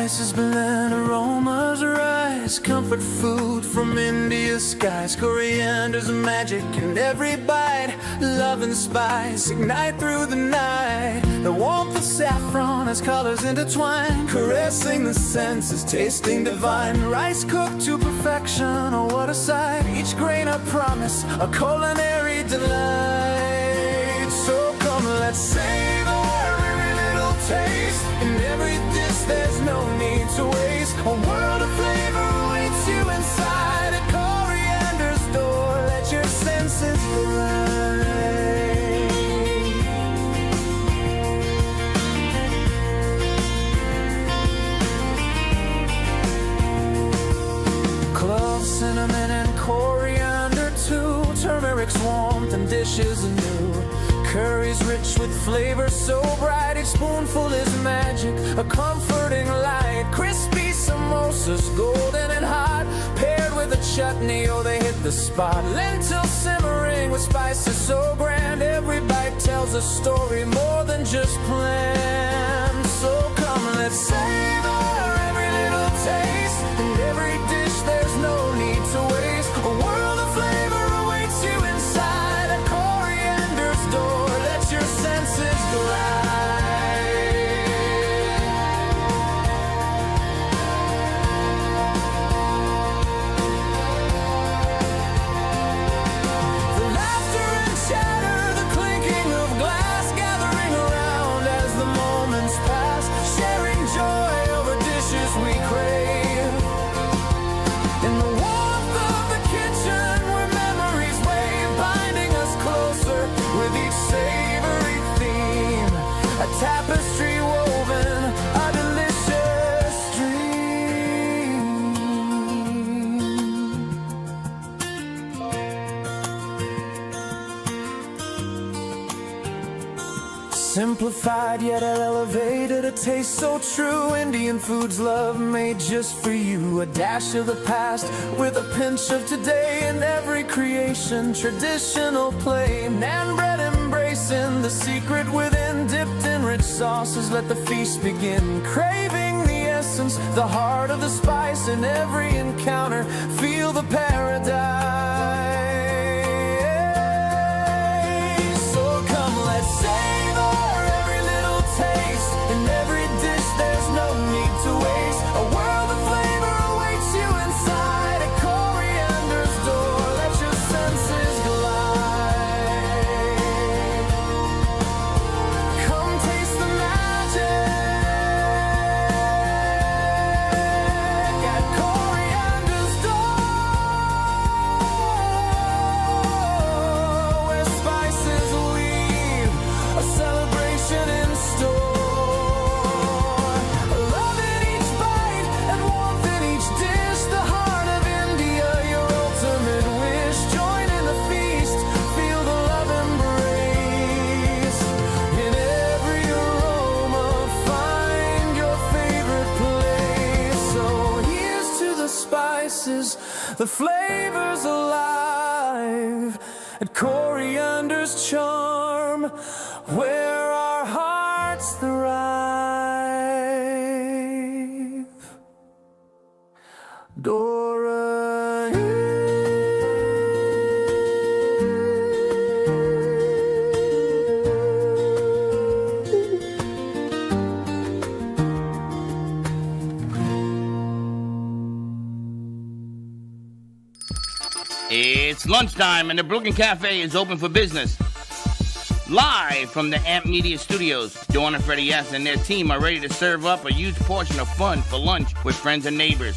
spices blend, aromas rise, comfort food from India's skies. Coriander's magic in every bite, love and spice ignite through the night. The warmth of saffron as colors intertwine, caressing the senses, tasting divine. Rice cooked to perfection, oh what a sight. Each grain a promise, a culinary delight. So come, let's savor every little taste. In every dish there's no need to waste. A world of flavor awaits you inside. At Coriander's door, let your senses glide. Clove, cinnamon, and coriander too. Turmeric's warmth and dishes anew. Curry's rich with flavor so bright. Each spoonful is magic, a comforting light. Crispy samosas, golden and hot, paired with a chutney, oh they hit the spot. Lentils simmering with spices so grand. Every bite tells a story more than just planned. So come, let's savor every little taste. In every dish there's no need to waste. A world of flavor awaits you inside. At Coriander's door, let your senses glide. The laughter and chatter, the clinking of glass, gathering around as the moments pass, sharing joy over dishes we crave. In the warmth of the kitchen where memories wave, binding us closer with each savory theme. A tapestry woven, a delicious dream. Simplified yet elevated, a taste so true. Indian food's love made just for you. A dash of the past with a pinch of today. In every creation, traditional play. Naan bread embracing the secret within, dipped in rich sauces, let the feast begin. Craving the essence, the heart of the spice. In every encounter, feel the paradise. So come, let's savor every little taste. In every dish there's no need to waste. A world of flavor awaits you inside. At Coriander's door, let your senses glide. Come taste the magic at Coriander's door, where spices weave a celebration in store. Love in each bite and warmth in each dish. The heart of India, your ultimate wish. Join in the feast, feel the love embrace. In every aroma, find your favorite place. So here's to the spices, the flavors alive. At Coriander's charm, where our hearts thrive. Dora. It's lunchtime and the Brooklyn Cafe is open for business. Live from the Amp Media Studios, Dawn and Freddy S and their team are ready to serve up a huge portion of fun for lunch with friends and neighbors.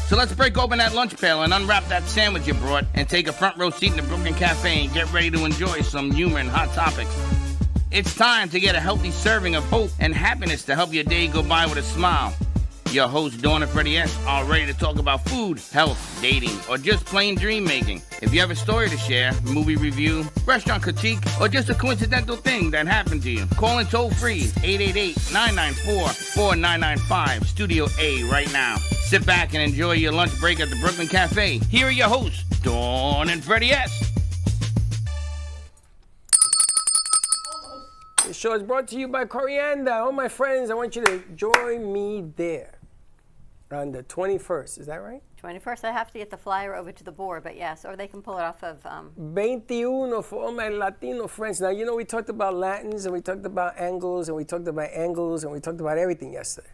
So let's break open that lunch pail and unwrap that sandwich you brought and take a front row seat in the Brooklyn Cafe and get ready to enjoy some humor and hot topics. It's time to get a healthy serving of hope and happiness to help your day go by with a smile. Your hosts, Dawn and Freddy S, are ready to talk about food, health, dating, or just plain dream making. If you have a story to share, movie review, restaurant critique, or just a coincidental thing that happened to you, call in toll free 888-994-4995, Studio A right now. Sit back and enjoy your lunch break at the Brooklyn Cafe. Here are your hosts, Dawn and Freddy S. This show is brought to you by Coriander. All my friends, I want you to join me there. On the 21st, is that right? 21st, I have to get the flyer over to the board, but yes, or they can pull it off of. 21 for all my Latino friends. Now, you know, we talked about Latins, and we talked about Angles, and we talked about Angles, and we talked about everything yesterday.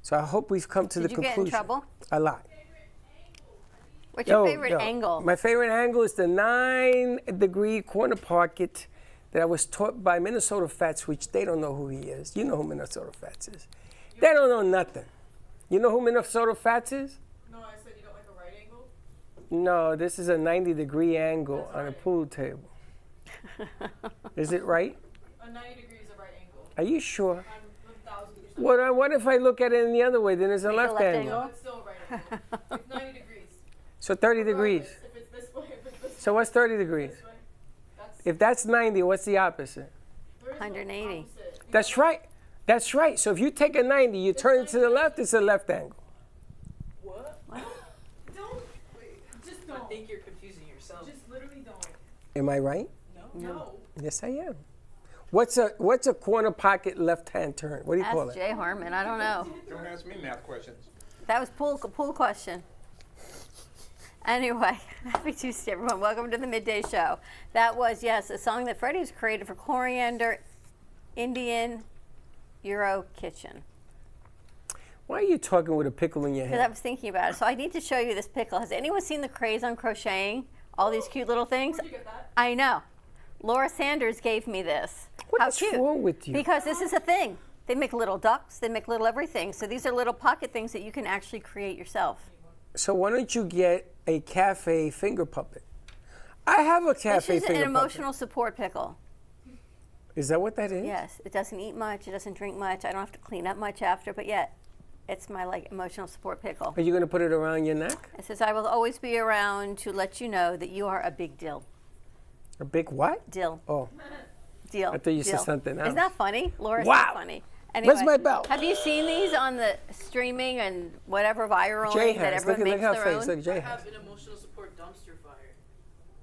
So I hope we've come to the conclusion. Did you get in trouble? A lot. What's your favorite angle? My favorite angle is the 9-degree corner pocket that I was taught by Minnesota Fats, which they don't know who he is. You know who Minnesota Fats is. They don't know nothing. You know who Minnesota Fats is? No, I said you don't like a right angle? No, this is a 90-degree angle on a pool table. Is it right? A 90 degrees is a right angle. Are you sure? I'm 1,000%. What if I look at it in the other way? Then it's a left angle. No, it's still a right angle. It's 90 degrees. So 30 degrees. If it's this way, if it's this way. So what's 30 degrees? This way. If that's 90, what's the opposite? 180. That's right. That's right. So if you take a 90, you turn it to the left, it's a left angle. What? Don't. Just don't. I think you're confusing yourself. Just literally don't. Am I right? No. Yes, I am. What's a corner pocket left-hand turn? What do you call Ask it? Jay Harmon. I don't know. Don't ask me math questions. That was pool question. Anyway, happy Tuesday, everyone. Welcome to the Midday Show. That was, yes, a song that Freddie's created for Coriander Indian Euro Kitchen. Why are you talking with a pickle in your Because I hand? was thinking about it. So I need to show you this pickle. Has anyone seen the craze on crocheting? All these cute little things? Where'd you get that? I know. Laura Sanders gave me this. What How is cute. wrong with you? Because this is a thing. They make little ducks. They make little everything. So these are little pocket things that you can actually create yourself. So why don't you get a cafe finger puppet? I have a This cafe is an finger emotional support pickle. puppet. Is that what that is? Yes, it doesn't eat much. It doesn't drink much. I don't have to clean up much after, but yet it's my emotional support pickle. Are you going to put it around your neck? It says, I will always be around to let you know that you are a big deal. A big what? Dill. Oh, Deal. I thought you said Deal. something else. Isn't that funny? Laura's Wow. so funny. Where's my belt? Have you seen these on the streaming and whatever viral Jay that has. Look everyone at makes her their face. own? Look, Jay I has. have an emotional support dumpster fire.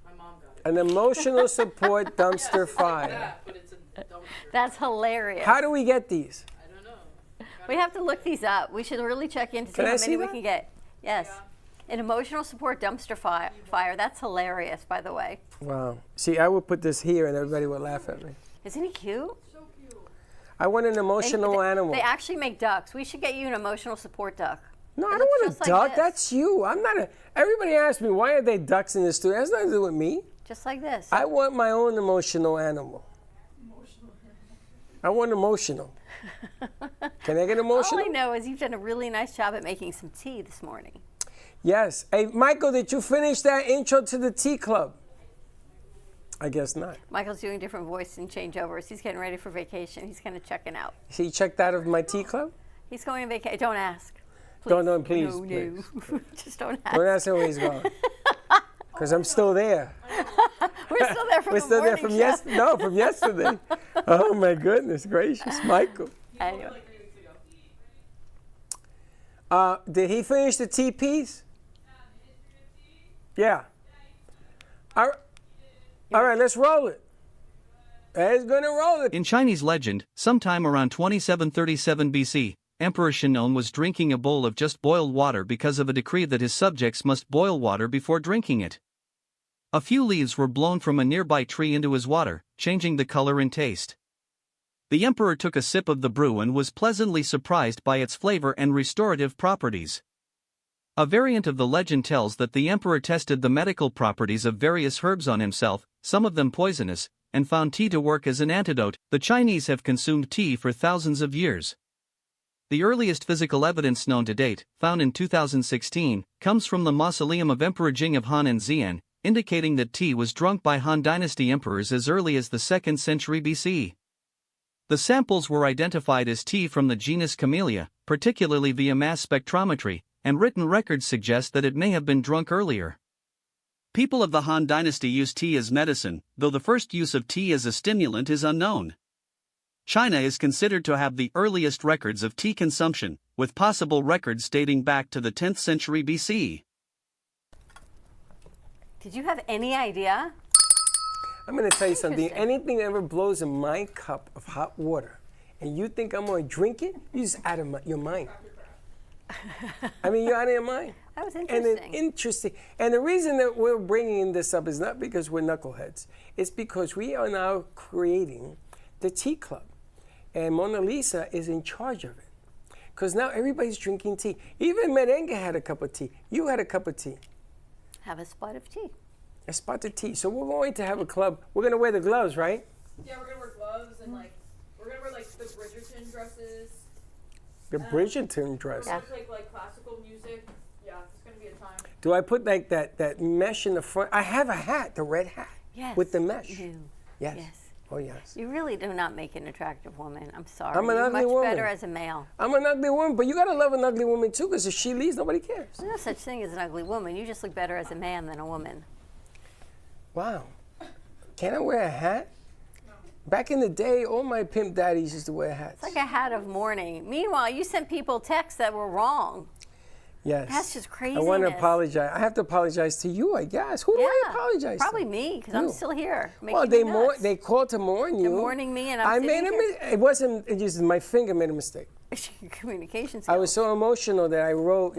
My mom got it. An emotional support dumpster It's like fire. that, but it's a dumpster. That's hilarious. How do we get these? I don't know. We have to look these up. We should really check in to see Can I how see many we that? can get. Yes. An emotional support dumpster fire. That's hilarious, by the way. Wow. See, I would put this here and everybody would laugh at me. Isn't he cute? So cute. I want an emotional animal. They actually make ducks. We should get you an emotional support duck. No, It I don't looks want a just like duck. this. That's you. I'm not a. Everybody asks me, why are they ducks in the studio? It has nothing to do with me. Just like this. I want my own emotional animal. I want emotional. Can I get All emotional? I know is you've done a really nice job at making some tea this morning. Yes. Hey, Michael, did you finish that intro to the tea club? I guess not. Michael's doing different voice and changeovers. He's getting ready for vacation. He's kind of checking out. So you checked out of my tea club? He's going on vacation. Don't ask. Don't, please. No, please. no. Just don't ask. Don't ask him where he's going. Because I'm still there. We're still there from We're the still there morning from show. yesterday. No, from yesterday. Oh my goodness gracious, Michael. Anyway. Like 3 weeks ago. Did he finish the tea piece? Yeah. All right, let's roll it. It's gonna roll it. In Chinese legend, sometime around 2737 BC, Emperor Shennong was drinking a bowl of just boiled water because of a decree that his subjects must boil water before drinking it. A few leaves were blown from a nearby tree into his water, changing the color and taste. The emperor took a sip of the brew and was pleasantly surprised by its flavor and restorative properties. A variant of the legend tells that the emperor tested the medical properties of various herbs on himself, some of them poisonous, and found tea to work as an antidote. The Chinese have consumed tea for thousands of years. The earliest physical evidence known to date, found in 2016, comes from the mausoleum of Emperor Jing of Han and Xian, indicating that tea was drunk by Han Dynasty emperors as early as the 2nd century BC. The samples were identified as tea from the genus Camellia, particularly via mass spectrometry, and written records suggest that it may have been drunk earlier. People of the Han Dynasty used tea as medicine, though the first use of tea as a stimulant is unknown. China is considered to have the earliest records of tea consumption, with possible records dating back to the 10th century BC. Did you have any idea? I'm gonna tell you something. Interesting. Anything that ever blows in my cup of hot water, and you think I'm gonna drink it, you just out of your mind. I mean, you're out of your mind. That was And interesting. interesting. And the reason that we're bringing this up is not because we're knuckleheads. It's because we are now creating the tea club. And Mona Lisa is in charge of it. Because now everybody's drinking tea. Even Merengue had a cup of tea. You had a cup of tea. Have a spot of tea. A spot of tea. So we're going to have a club. We're going to wear the gloves, right? Yeah, we're gonna wear gloves and like we're gonna wear like the Bridgerton dresses. The Bridgerton dress. We're gonna play like classical music. Yeah, it's gonna be a time. Do I put like that mesh in the front? I have a hat, the red hat. Yes. With the mesh. You do. Yes. Yes. Oh, yes. You really do not make an attractive woman. I'm sorry. I'm an You're ugly much woman. better as a male. I'm an ugly woman, but you gotta love an ugly woman too, because if she leaves, nobody cares. There's no such thing as an ugly woman. You just look better as a man than a woman. Wow. Can I wear a hat? Back in the day, all my pimp daddies used to wear hats. It's like a hat of mourning. Meanwhile, you sent people texts that were wrong. Yes. That's just I want to craziness. apologize. I have to apologize to you, I guess. Who do I apologize Probably to? me, because I'm You. still here. Well, making they me nuts. they called to mourn you. They're mourning me, and I'm I made sitting a here. It wasn't. It just my finger made a mistake. Communication skills. I was so emotional that I wrote,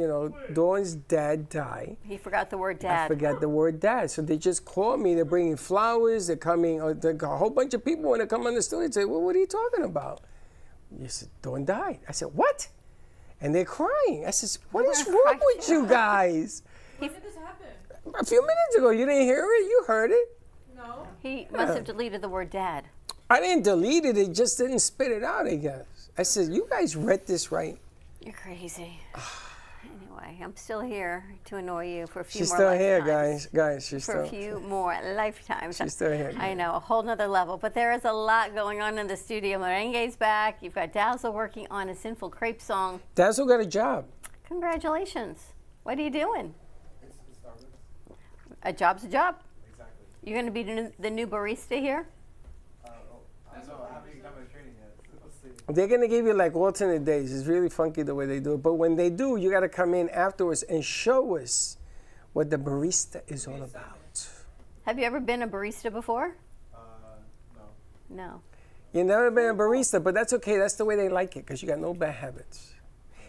Dawn's dad died. He forgot the word I dad. forgot the word dad. So they just called me. They're bringing flowers. They're coming. A whole bunch of people want to come on the studio and say, well, what are you talking about? You said, Dawn died. I said, what? And they're crying. I said, what is gonna wrong cry with too. you guys? When did this happen? A few minutes ago, you didn't hear it? You heard it. No. He must have deleted the word dad. I didn't delete it. It just didn't spit it out, I guess. I said, you guys read this right. You're crazy. Anyway, I'm still here to annoy you for a few She's more still lifetimes. here, guys. Guys, she's For still a few more lifetimes. She's still here. I know, a whole nother level. But there is a lot going on in the studio. Merengue's back. You've got Dazzle working on a Sinful Crepe song. Dazzle got a job. Congratulations. What are you doing? A job's a job. Exactly. You're going to be the new barista here? I don't know. I haven't even done my training yet. We'll see. They're going to give you like alternate days. It's really funky the way they do it. But when they do, you got to come in afterwards and show us what the barista is all about. Have you ever been a barista before? No. No. You've never been a barista, but that's okay. That's the way they like it because you got no bad habits.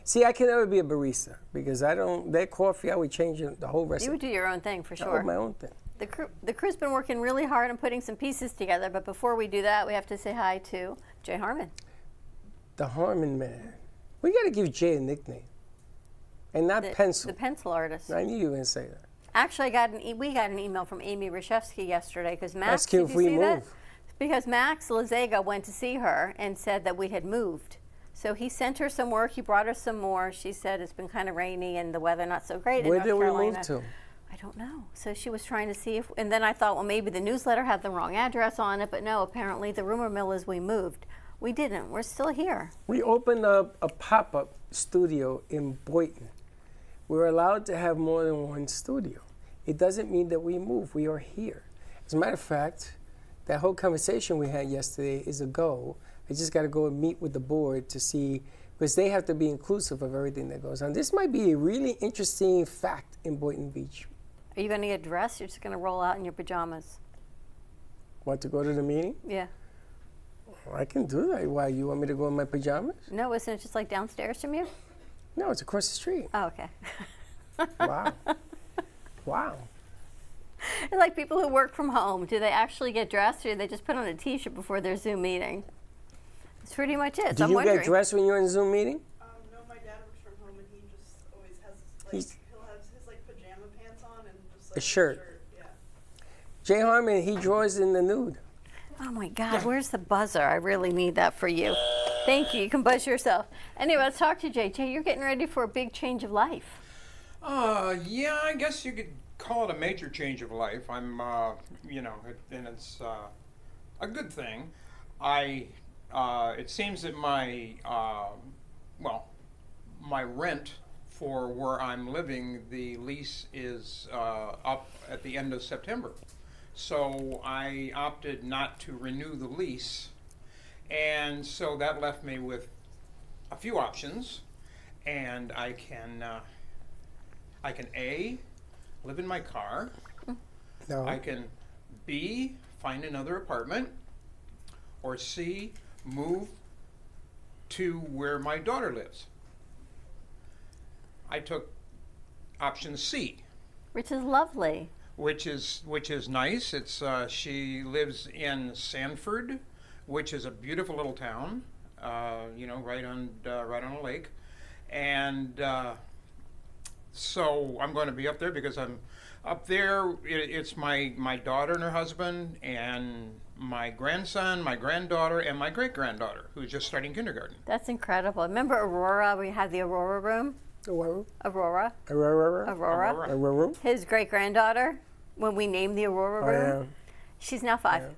See, I can never be a barista because their coffee, I would change the whole You recipe. would do your own thing for I sure. would my own thing. The crew's been working really hard on putting some pieces together, but before we do that, we have to say hi to Jay Harmon. The Harmon Man. We got to give Jay a nickname. And not Pencil. The pencil artist. I knew you were going to say that. Actually, we got an email from Amy Reshevsky yesterday because Max, That's cute did if you we see that? move. Because Max Lazega went to see her and said that we had moved. So he sent her some work. He brought her some more. She said it's been kind of rainy and the weather not so great in Where North did we Carolina. move to? I don't know. So she was trying to see if, and then I thought, well, maybe the newsletter had the wrong address on it, but no, apparently the rumor mill is we moved. We didn't. We're still here. We opened up a pop-up studio in Boynton. We're allowed to have more than one studio. It doesn't mean that we move. We are here. As a matter of fact, that whole conversation we had yesterday is a go. I just got to go and meet with the board to see, because they have to be inclusive of everything that goes on. This might be a really interesting fact in Boynton Beach. Are you going to get dressed? You're just going to roll out in your pajamas? Want to go to the meeting? Yeah. I can do that. Why, you want me to go in my pajamas? No, isn't it just like downstairs from you? No, it's across the street. Oh, okay. Wow. Wow. It's like people who work from home. Do they actually get dressed, or do they just put on a T-shirt before their Zoom meeting? That's pretty much it. Do I'm you wondering. get dressed when you're in a Zoom meeting? No, my dad works from home and he just always has He's- he'll have his like pajama pants on and just A shirt. Yeah. Jay Harmon, he draws in the nude. Oh my God, where's the buzzer? I really need that for you. Thank you. You can buzz yourself. Anyway, let's talk to Jay. Jay, you're getting ready for a big change of life. Yeah, I guess you could call it a major change of life. I'm, and it's a good thing. It seems that my rent for where I'm living, the lease is up at the end of September. So I opted not to renew the lease, and so that left me with a few options, and I can A, live in my car. No. I can B, find another apartment, or C, move to where my daughter lives. I took option C, Which is lovely. which is nice. It's she lives in Sanford, which is a beautiful little town, right on a lake, and so I'm going to be up there because I'm up there. It's my daughter and her husband, and my grandson, my granddaughter, and my great-granddaughter, who's just starting kindergarten. That's incredible. Remember Aurora? We had the Aurora room. Aurora. His great-granddaughter, when we named the Aurora room. Yeah. She's now 5. Yeah.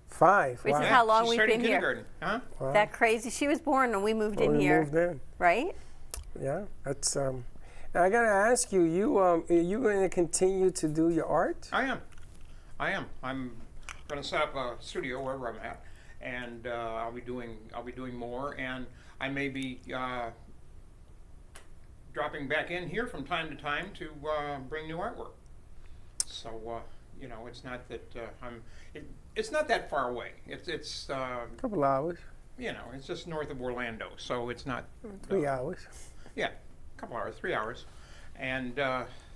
5. Which Wow. is how long she's we've starting been here. kindergarten, huh? Wow. That crazy. She was born when we moved in We here. moved in. Right? Yeah, that's. Now I gotta ask you. Are you going to continue to do your art? I am. I'm going to set up a studio wherever I'm at, and I'll be doing more, and I may be dropping back in here from time to time to bring new artwork. So it's not that it's not that far away. It's A couple hours. It's just north of Orlando, so it's not 3 hours. Yeah, a couple hours, 3 hours, and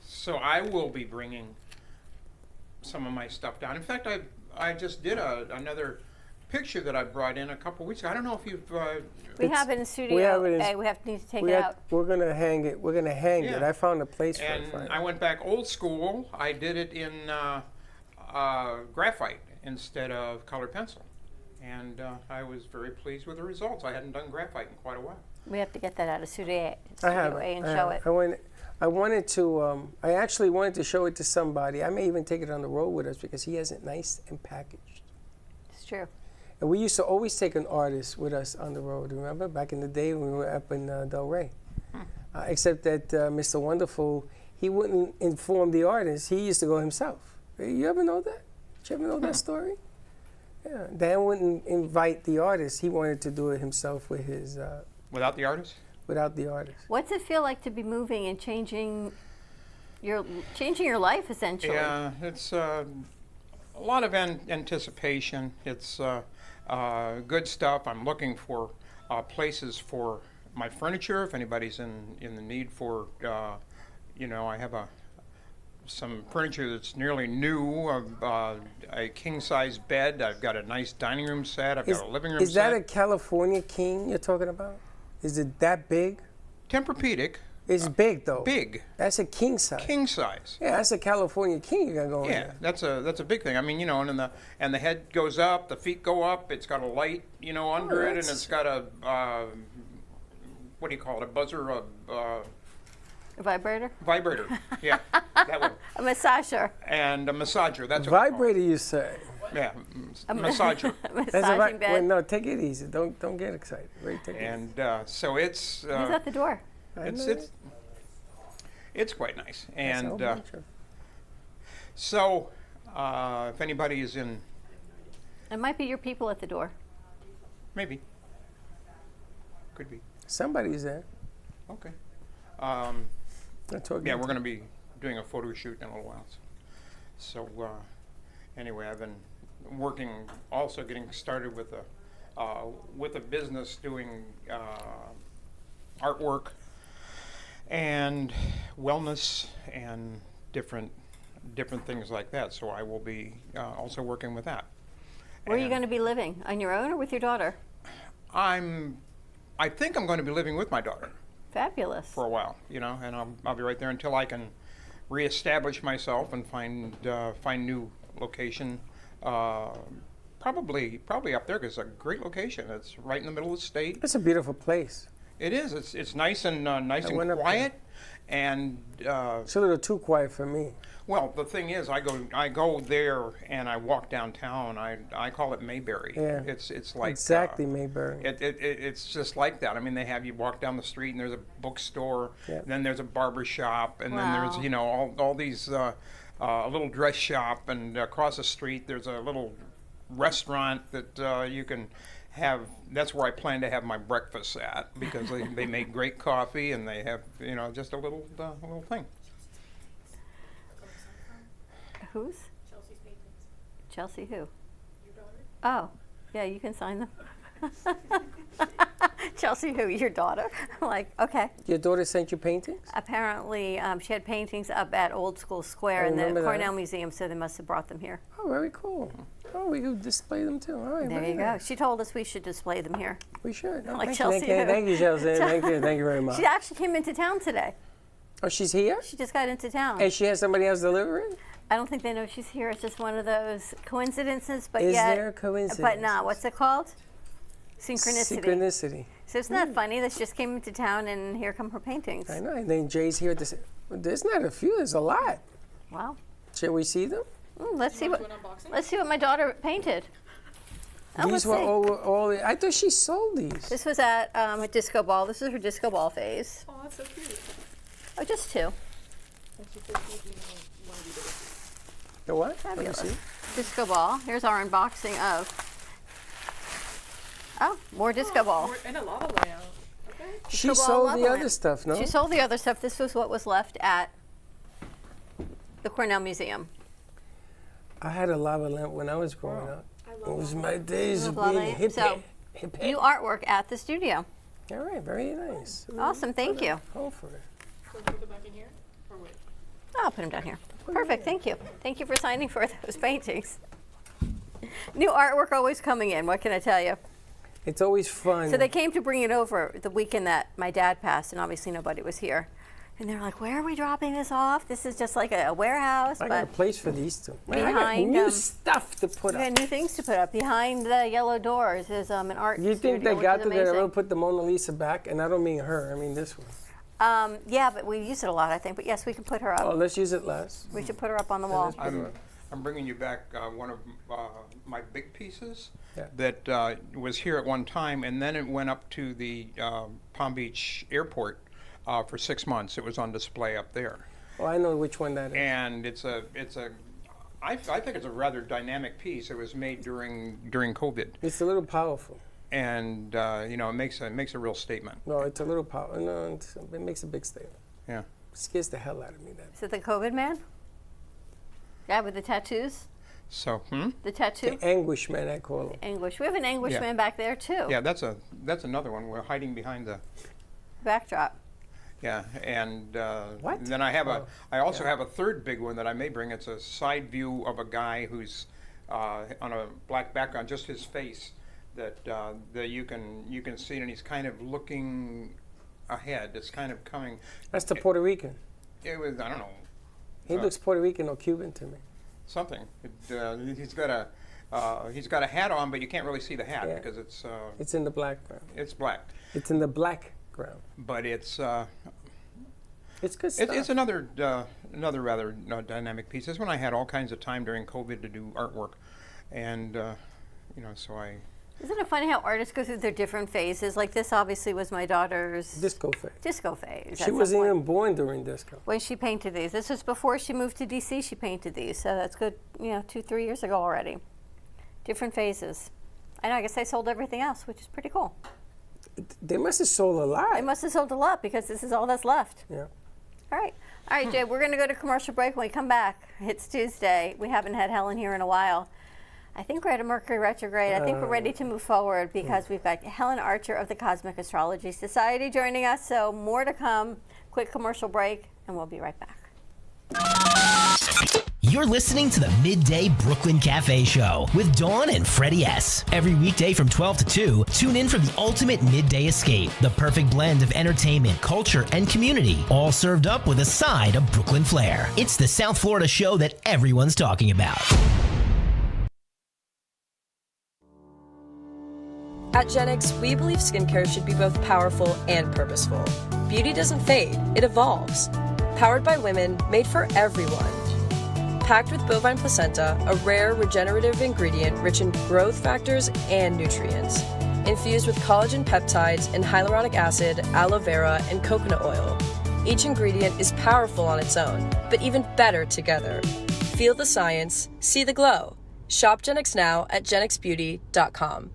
so I will be bringing some of my stuff down. In fact, I just did another picture that I brought in a couple weeks ago. I don't know if you've. We have it in studio. we have it in- A. We need to take it out. We're gonna hang it. We're gonna hang it. Yeah. I found a place for And it. Finally. I went back old school. I did it in graphite instead of colored pencil, and I was very pleased with the results. I hadn't done graphite in quite a while. We have to get that out of Studio I have A and I show have it. I wanted to. I actually wanted to show it to somebody. I may even take it on the road with us because he has it nice and packaged. It's true. And we used to always take an artist with us on the road. Remember back in the day when we were up in Del Rey. Except that Mr. Wonderful, he wouldn't inform the artist. He used to go himself. You ever know that? Did you ever know that story? Yeah. Dan wouldn't invite the artist. He wanted to do it himself with his. Without the artist? Without the artist. What's it feel like to be moving and changing your life essentially? Yeah, it's a lot of anticipation. It's good stuff. I'm looking for places for my furniture. If anybody's in the need for, I have some furniture that's nearly new. A king size bed. I've got a nice dining room set. I've got a living room set. Is that a California king you're talking about? Is it that big? Tempur-Pedic. It's big though. Big. That's a king size. King size. Yeah, that's a California king you got going Yeah, there. that's a big thing. I mean, and the head goes up, the feet go up. It's got a light, under it, and that's- it's got a what do you call it? A buzzer, A vibrator? vibrator. Yeah, that one. A massager. And a massager. That's what Vibrator, you say? Yeah, massager. Massaging bed. Wait, no, take it easy. Don't get excited. Wait, take it easy. And so it's Who's at the door? I know it's quite nice. That's a whole And bunch of- so if anybody is in, It might be your people at the door. maybe, could be. somebody's there. Okay. I'm talking Yeah, to- we're going to be doing a photo shoot in a little while. So anyway, I've been working, also getting started with a business doing artwork and wellness and different things like that. So I will be also working with that. Where are you And going to be living? On your own or with your daughter? I think I'm going to be living with my daughter Fabulous. for a while, and I'll be right there until I can reestablish myself and find new location. Probably up there because it's a great location. It's right in the middle of the state. It's a beautiful place. It is. It's nice and nice I and went up quiet. And It's a little too quiet for me. well, the thing is, I go there and I walk downtown. I call it Mayberry. Yeah. It's like Exactly, Mayberry. It's just like that. I mean, they have you walk down the street and there's a bookstore, Yeah. then there's a barber shop, and then Wow. there's all these a little dress shop, and across the street there's a little restaurant that you can have. That's where I plan to have my breakfast at because they make great coffee and they have just a little thing. Who's? Chelsea's paintings. Chelsea who? Your daughter? Oh, yeah, you can sign them. Chelsea, who, your daughter? I'm like, okay. Your daughter sent you paintings? Apparently, she had paintings up at Old School Square in the remember that. Cornell Museum, so they must have brought them here. Oh, very cool. Oh, we could display them too. All right, There very you go. nice. She told us we should display them here. We should. Oh, Like thank Chelsea. You, thank you, Chelsea. Thank you very much. She actually came into town today. Oh, she's here? She just got into town. And she has somebody else delivering? I don't think they know she's here. It's just one of those coincidences, but Is yet, there a coincidence? but not. What's it called? Synchronicity. Synchronicity. So it's not funny that she just came into town and here come her paintings. I know. And then Jay's here. There's not a few. There's a lot. Wow. Shall we see them? Let's see what. Do an unboxing? Let's see what my daughter painted. Oh, let's These were see. all. I thought she sold these. This was at a disco ball. This is her disco ball phase. Oh, that's so cute. Oh, just two. And she said she didn't want to be bigger. The what? Fabulous. Let me see. Disco ball. Here's our unboxing of. Oh, more disco ball. And a lava layout. Okay. She ball sold lava the lamp. other stuff, no? She sold the other stuff. This was what was left at the Cornell Museum. I had a lava lamp when I was growing up. It was my days You of love lava being lamp? hip. So, hip. New artwork at the studio. All right, very nice. Awesome, thank you. Hold for it. So put them back in here? Or wait? I'll put them down here. Perfect, thank you. Thank you for signing for those paintings. New artwork always coming in, what can I tell you? It's always fun. So they came to bring it over the weekend that my dad passed, and obviously nobody was here. And they're like, where are we dropping this off? This is just like a warehouse. I got a But place for these two. Man, I got behind, new stuff to put we up. got new things to put up. Behind the yellow doors is an art You think studio, they got which to is that I amazing. will put the Mona Lisa back? And I don't mean her, I mean this one. Yeah, but we use it a lot, I think. But yes, we can put her up. Oh, let's use it less. We should put her up on the wall. I'm bringing you back one of my big pieces Yeah. that was here at one time, and then it went up to the Palm Beach airport for 6 months. It was on display up there, Oh, I know which one that is. and I think it's a rather dynamic piece. It was made during COVID, It's a little powerful. and it makes a real statement. No, it's a little powerful. No, it makes a big statement. Yeah. Scares the hell out of me, that. Is it the COVID man? Yeah, with the tattoos? So, The tattoo? The anguish man, I call him. Anguish. We have an anguish Yeah. man back there, too. yeah, that's another one. We're hiding behind the. Backdrop. Yeah, and What? then I also yeah. have a third big one that I may bring. It's a side view of a guy who's on a black background, just his face, that you can see, and he's kind of looking ahead. It's kind of coming. That's the Puerto Rican. It was, I don't know, He looks Puerto Rican or Cuban to me. something. He's got a hat on, but you can't really see the hat Yeah. because it's It's in the blackground. black. It's in the background. But it's It's good stuff. it's another rather dynamic piece. This one I had all kinds of time during COVID to do artwork, and so I. Isn't it funny how artists go through their different phases? Like this obviously was my daughter's disco phase. disco phase. She at some wasn't point. even born during disco. When she painted these. This was before she moved to D.C. She painted these. So that's good, 2-3 years ago already. Different phases. I know, I guess they sold everything else, which is pretty cool. They must have sold a lot. They must have sold a lot because this is all that's left. Yeah. All right, Jay, we're going to go to commercial break. When we come back, it's Tuesday. We haven't had Helen here in a while. I think we're at a Mercury retrograde. I think we're ready to move forward because we've got Helen Archer of the Cosmic Astrology Society joining us. So more to come. Quick commercial break, and we'll be right back. You're listening to the Midday Brooklyn Cafe Show with Dawn and Freddy S. Every weekday from 12 to 2, tune in for the ultimate midday escape. The perfect blend of entertainment, culture, and community, all served up with a side of Brooklyn flair. It's the South Florida show that everyone's talking about. At Gen X, we believe skincare should be both powerful and purposeful. Beauty doesn't fade, it evolves. Powered by women, made for everyone. Packed with bovine placenta, a rare regenerative ingredient rich in growth factors and nutrients. Infused with collagen peptides and hyaluronic acid, aloe vera, and coconut oil. Each ingredient is powerful on its own, but even better together. Feel the science, see the glow. Shop Gen X now at genxbeauty.com.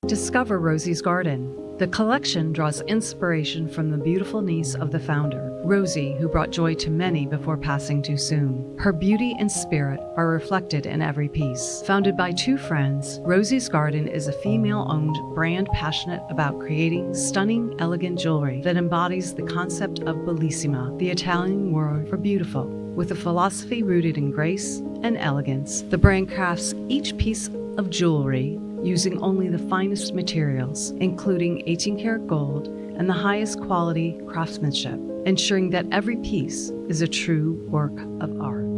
Discover Rosie's Garden. The collection draws inspiration from the beautiful niece of the founder, Rosie, who brought joy to many before passing too soon. Her beauty and spirit are reflected in every piece. Founded by two friends, Rosie's Garden is a female-owned brand passionate about creating stunning, elegant jewelry that embodies the concept of bellissima, the Italian word for beautiful. With a philosophy rooted in grace and elegance, the brand crafts each piece of jewelry using only the finest materials, including 18-karat gold and the highest quality craftsmanship, ensuring that every piece is a true work of art.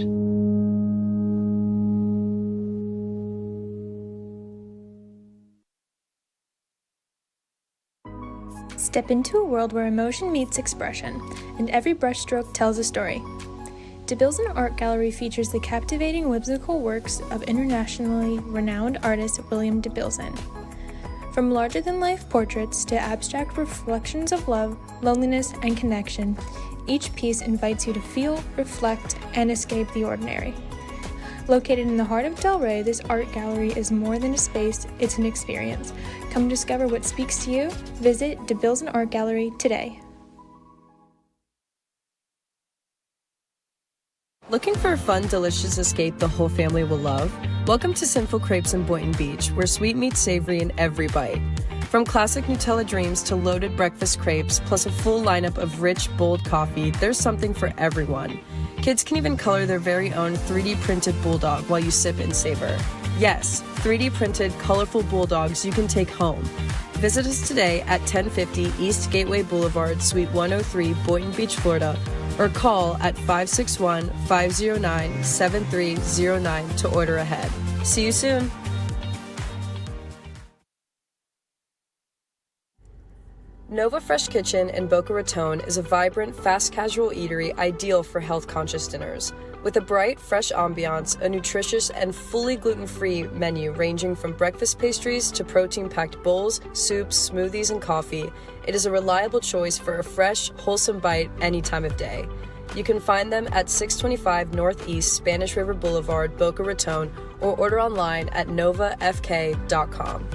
Step into a world where emotion meets expression, and every brushstroke tells a story. DeBilzen Art Gallery features the captivating whimsical works of internationally renowned artist William DeBilzen. From larger-than-life portraits to abstract reflections of love, loneliness, and connection, each piece invites you to feel, reflect, and escape the ordinary. Located in the heart of Delray, this art gallery is more than a space, it's an experience. Come discover what speaks to you. Visit DeBilzen Art Gallery today. Looking for a fun, delicious escape the whole family will love? Welcome to Sinful Crepes in Boynton Beach, where sweet meets savory in every bite. From classic Nutella dreams to loaded breakfast crepes, plus a full lineup of rich, bold coffee, there's something for everyone. Kids can even color their very own 3D printed bulldog while you sip and savor. Yes, 3D printed, colorful bulldogs you can take home. Visit us today at 1050 East Gateway Boulevard, Suite 103, Boynton Beach, Florida, or call at 561-509-7309 to order ahead. See you soon. Nova Fresh Kitchen in Boca Raton is a vibrant, fast casual eatery ideal for health-conscious dinners. With a bright, fresh ambiance, a nutritious and fully gluten-free menu ranging from breakfast pastries to protein-packed bowls, soups, smoothies, and coffee, it is a reliable choice for a fresh, wholesome bite any time of day. You can find them at 625 Northeast Spanish River Boulevard, Boca Raton, or order online at novafk.com.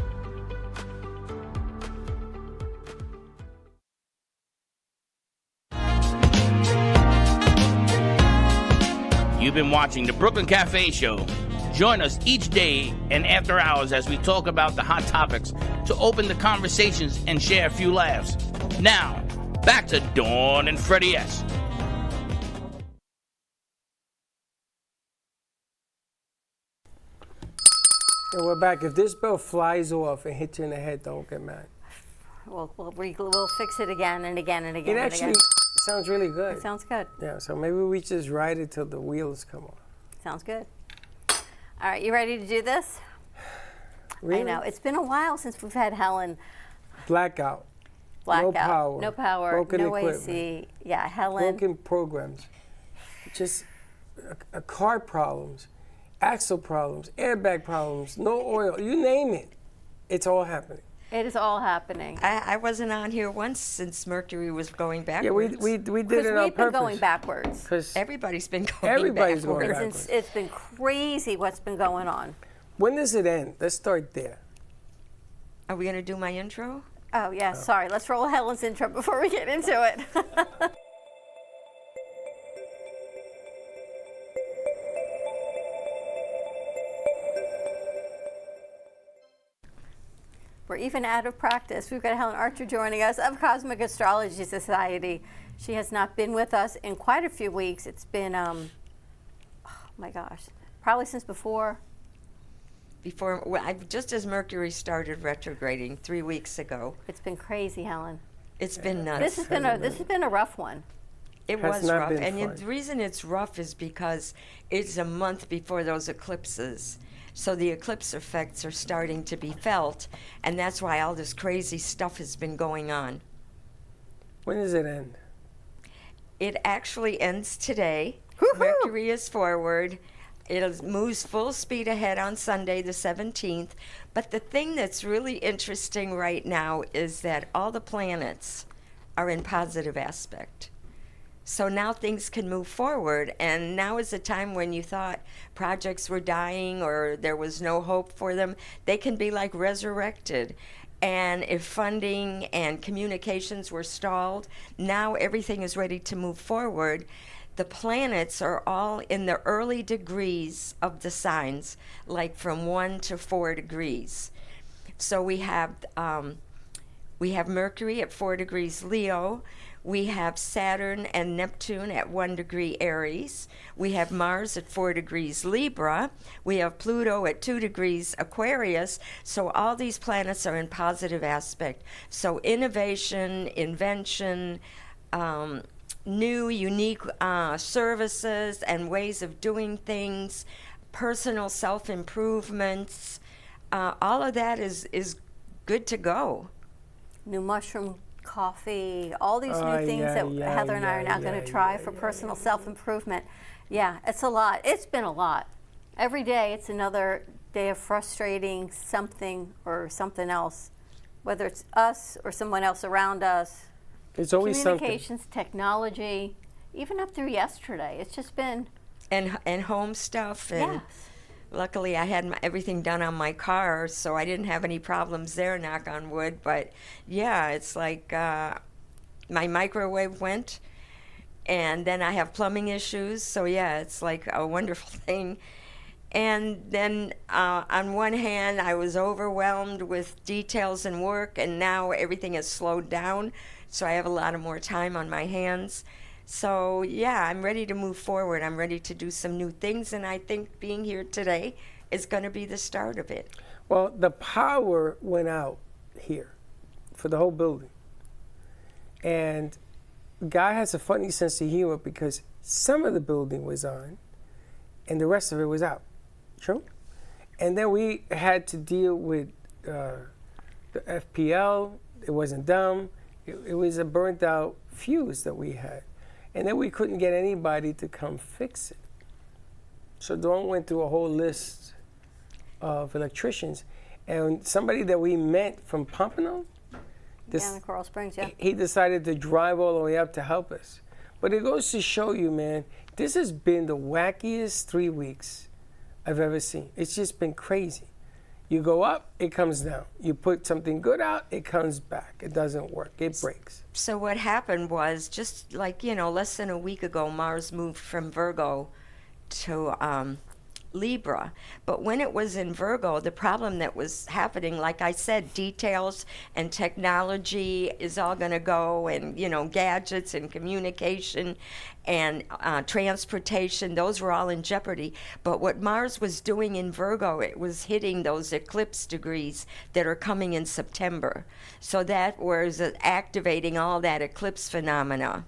You've been watching the Brooklyn Cafe Show. Join us each day and after hours as we talk about the hot topics to open the conversations and share a few laughs. Now, back to Dawn and Freddy S. And we're back. If this bell flies off and hits you in the head, don't get mad. We'll fix it again and again and again. It actually sounds really good. It sounds good. Yeah, so maybe we just ride it till the wheels come off. Sounds good. All right, you ready to do this? Really? I know. It's been a while since we've had Helen. Blackout. Blackout. No power. No power. Broken no equipment. AC. Yeah, Helen. Broken programs. Just car problems, axle problems, airbag problems, no oil. You name it. It's all happening. It is all happening. I wasn't on here once since Mercury was going backwards. Yeah, we did it on purpose. We've been going backwards. Everybody's been going Everybody's backwards. going backwards. It's been crazy what's been going on. When does it end? Let's start there. Are we going to do my intro? Oh, yeah, sorry. Let's roll Helen's intro before we get into it. We're even out of practice. We've got Helen Archer joining us of Cosmic Astrology Society. She has not been with us in quite a few weeks. It's been, oh my gosh, probably since before. Just as Mercury started retrograding 3 weeks ago. It's been crazy, Helen. It's been nuts. This has been a rough one. It was rough, and the reason it's rough is because it's a month before those eclipses. So the eclipse effects are starting to be felt, and that's why all this crazy stuff has been going on. When does it end? It actually ends today. Woo-hoo! Mercury is forward. It moves full speed ahead on Sunday, the 17th. But the thing that's really interesting right now is that all the planets are in positive aspect. So now things can move forward, and now is the time when you thought projects were dying or there was no hope for them. They can be like resurrected, And if funding and communications were stalled, now everything is ready to move forward. The planets are all in the early degrees of the signs, like from 1 to 4 degrees. So we have Mercury at 4 degrees Leo. We have Saturn and Neptune at 1 degree Aries. We have Mars at 4 degrees Libra. We have Pluto at 2 degrees Aquarius. So all these planets are in positive aspect. So innovation, invention, new, unique services and ways of doing things, personal self-improvements, all of that is good to go. New mushroom coffee, all these new things that Heather and I are now going to try for personal self-improvement. Yeah, it's a lot. It's been a lot. Every day it's another day of frustrating something or something else, whether it's us or someone else around us. It's always communications, something. technology, even up through yesterday. It's just been... And home stuff. And yes. Luckily, I had everything done on my car, so I didn't have any problems there, knock on wood. But, yeah, it's like my microwave went, and then I have plumbing issues. So, yeah, it's like a wonderful thing. And then on one hand, I was overwhelmed with details and work, and now everything has slowed down, so I have a lot of more time on my hands. So, yeah, I'm ready to move forward. I'm ready to do some new things, and I think being here today is going to be the start of it. Well, the power went out here for the whole building. And Guy has a funny sense of humor because some of the building was on and the rest of it was out. True? And then we had to deal with the FPL. It wasn't dumb. It was a burnt out fuse that we had. And then we couldn't get anybody to come fix it. So Dawn went through a whole list of electricians. And somebody that we met from Pompano, Down in Coral Springs, yeah. he decided to drive all the way up to help us. But it goes to show you, man, this has been the wackiest 3 weeks I've ever seen. It's just been crazy. You go up, it comes down. You put something good out, it comes back. It doesn't work. It breaks. So what happened was just like, less than a week ago, Mars moved from Virgo to Libra. But when it was in Virgo, the problem that was happening, like I said, details and technology is all going to go, and, gadgets and communication and transportation, those were all in jeopardy. But what Mars was doing in Virgo, it was hitting those eclipse degrees that are coming in September. So that was activating all that eclipse phenomena.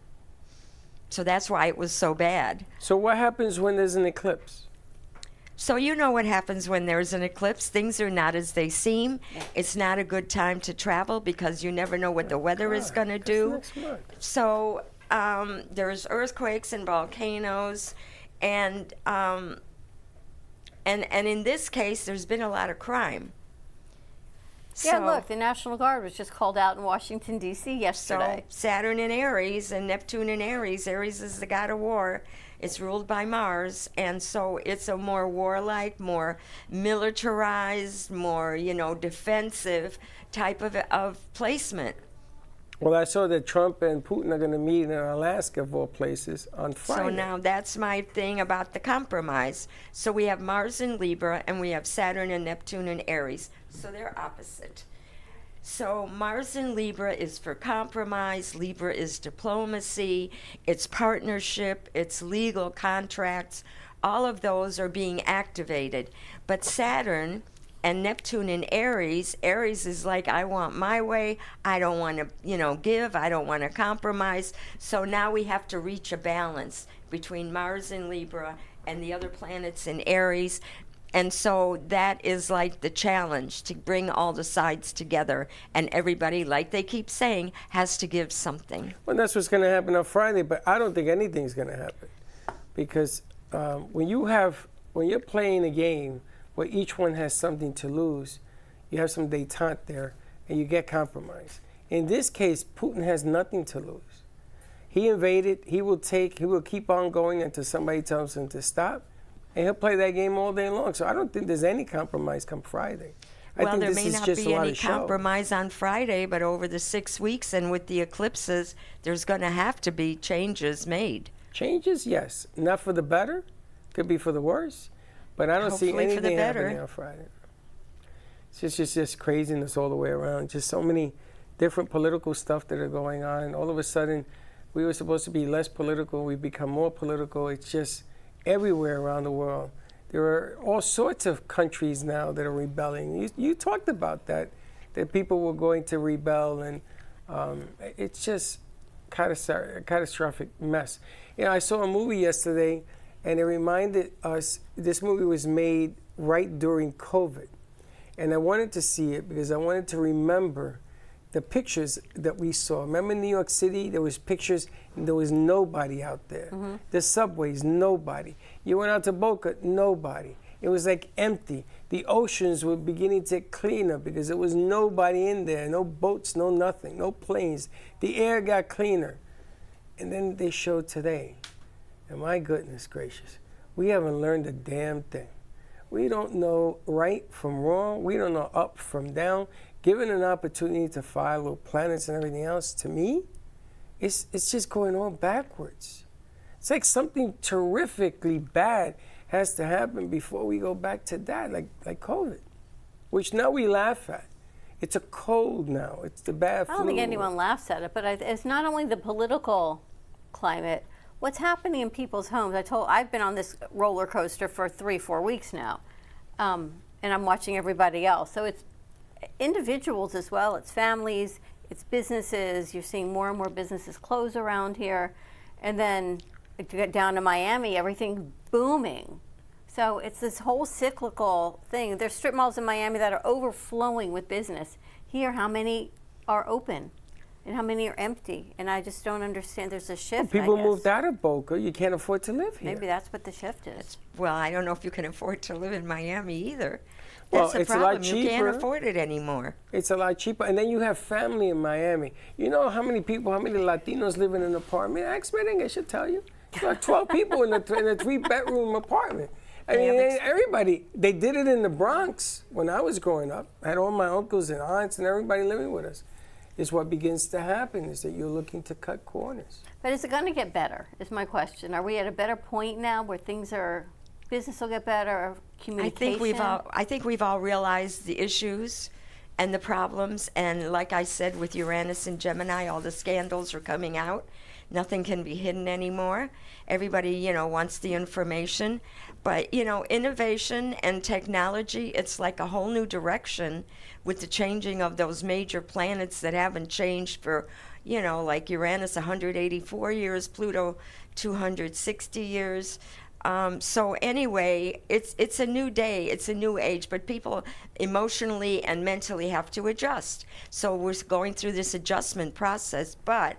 So that's why it was so bad. So what happens when there's an eclipse? So you know what happens when there's an eclipse. Things are not as they seem. It's not a good time to travel because you never know what the weather is going to do. Next month. So there's earthquakes and volcanoes, and in this case, there's been a lot of crime. Yeah, look, the National Guard was just called out in Washington, D.C. yesterday. So Saturn in Aries and Neptune in Aries. Aries is the god of war. It's ruled by Mars, and so it's a more warlike, more militarized, more, defensive type of placement. Well, I saw that Trump and Putin are going to meet in Alaska, of all places, on Friday. So now that's my thing about the compromise. So we have Mars in Libra, and we have Saturn and Neptune in Aries. So they're opposite. So Mars in Libra is for compromise. Libra is diplomacy. It's partnership. It's legal contracts. All of those are being activated. But Saturn and Neptune in Aries, Aries is like, I want my way. I don't want to, give. I don't want to compromise. So now we have to reach a balance between Mars in Libra and the other planets in Aries. And so that is like the challenge, to bring all the sides together. And everybody, like they keep saying, has to give something. Well, that's what's going to happen on Friday, but I don't think anything's going to happen. Because when you're playing a game where each one has something to lose, you have some détente there, and you get compromised. In this case, Putin has nothing to lose. He invaded. He will keep on going until somebody tells him to stop. And he'll play that game all day long. So I don't think there's any compromise come Friday. I Well, think there this may is not just a be lot any of show. compromise on Friday, but over the 6 weeks and with the eclipses, there's going to have to be changes made. Changes, yes. Not for the better. Could be for the worse. But I don't see Hopefully for the anything better. happening on Friday. It's just craziness all the way around. Just so many different political stuff that are going on. And all of a sudden, we were supposed to be less political. We become more political. It's just everywhere around the world. There are all sorts of countries now that are rebelling. You talked about that people were going to rebel, and it's just a catastrophic mess. You know, I saw a movie yesterday, and it reminded us, this movie was made right during COVID. And I wanted to see it because I wanted to remember the pictures that we saw. Remember in New York City, there was pictures and there was nobody out there. Mm-hmm. The subways, nobody. You went out to Boca, nobody. It was like empty. The oceans were beginning to clean up because there was nobody in there. No boats, no nothing, no planes. The air got cleaner. And then they showed today. And my goodness gracious, we haven't learned a damn thing. We don't know right from wrong. We don't know up from down. Given an opportunity to follow planets and everything else, to me, it's just going all backwards. It's like something terrifically bad has to happen before we go back to that, like COVID, which now we laugh at. It's a cold now. It's the bad flu. I don't think anyone laughs at it, but it's not only the political climate. What's happening in people's homes? I've been on this roller coaster for 3-4 weeks now, and I'm watching everybody else. So it's individuals as well. It's families. It's businesses. You're seeing more and more businesses close around here, and then if you get down to Miami, everything's booming. So it's this whole cyclical thing. There's strip malls in Miami that are overflowing with business. Here, how many are open? And how many are empty? And I just don't understand. There's a shift. Well, people I guess. moved out of Boca. You can't afford to live here. Maybe that's what the shift is. Well, I don't know if you can afford to live in Miami either. Well, That's the it's a problem. lot You can't cheaper. afford it anymore. It's a lot cheaper. And then you have family in Miami. You know how many Latinos live in an apartment? Ask Merengue, she'll tell you. There are 12 people in a 3-bedroom apartment. I mean, everybody, they did it in the Bronx when I was growing up. I had all my uncles and aunts and everybody living with us. Is what begins to happen, is that you're looking to cut corners. But is it going to get better, is my question. Are we at a better point now where business will get better, communication? I think we've all realized the issues and the problems, and like I said, with Uranus and Gemini, all the scandals are coming out. Nothing can be hidden anymore. Everybody, wants the information. But, innovation and technology, it's like a whole new direction with the changing of those major planets that haven't changed for, like Uranus 184 years, Pluto 260 years. So anyway, it's a new day, it's a new age, but people emotionally and mentally have to adjust. So we're going through this adjustment process, but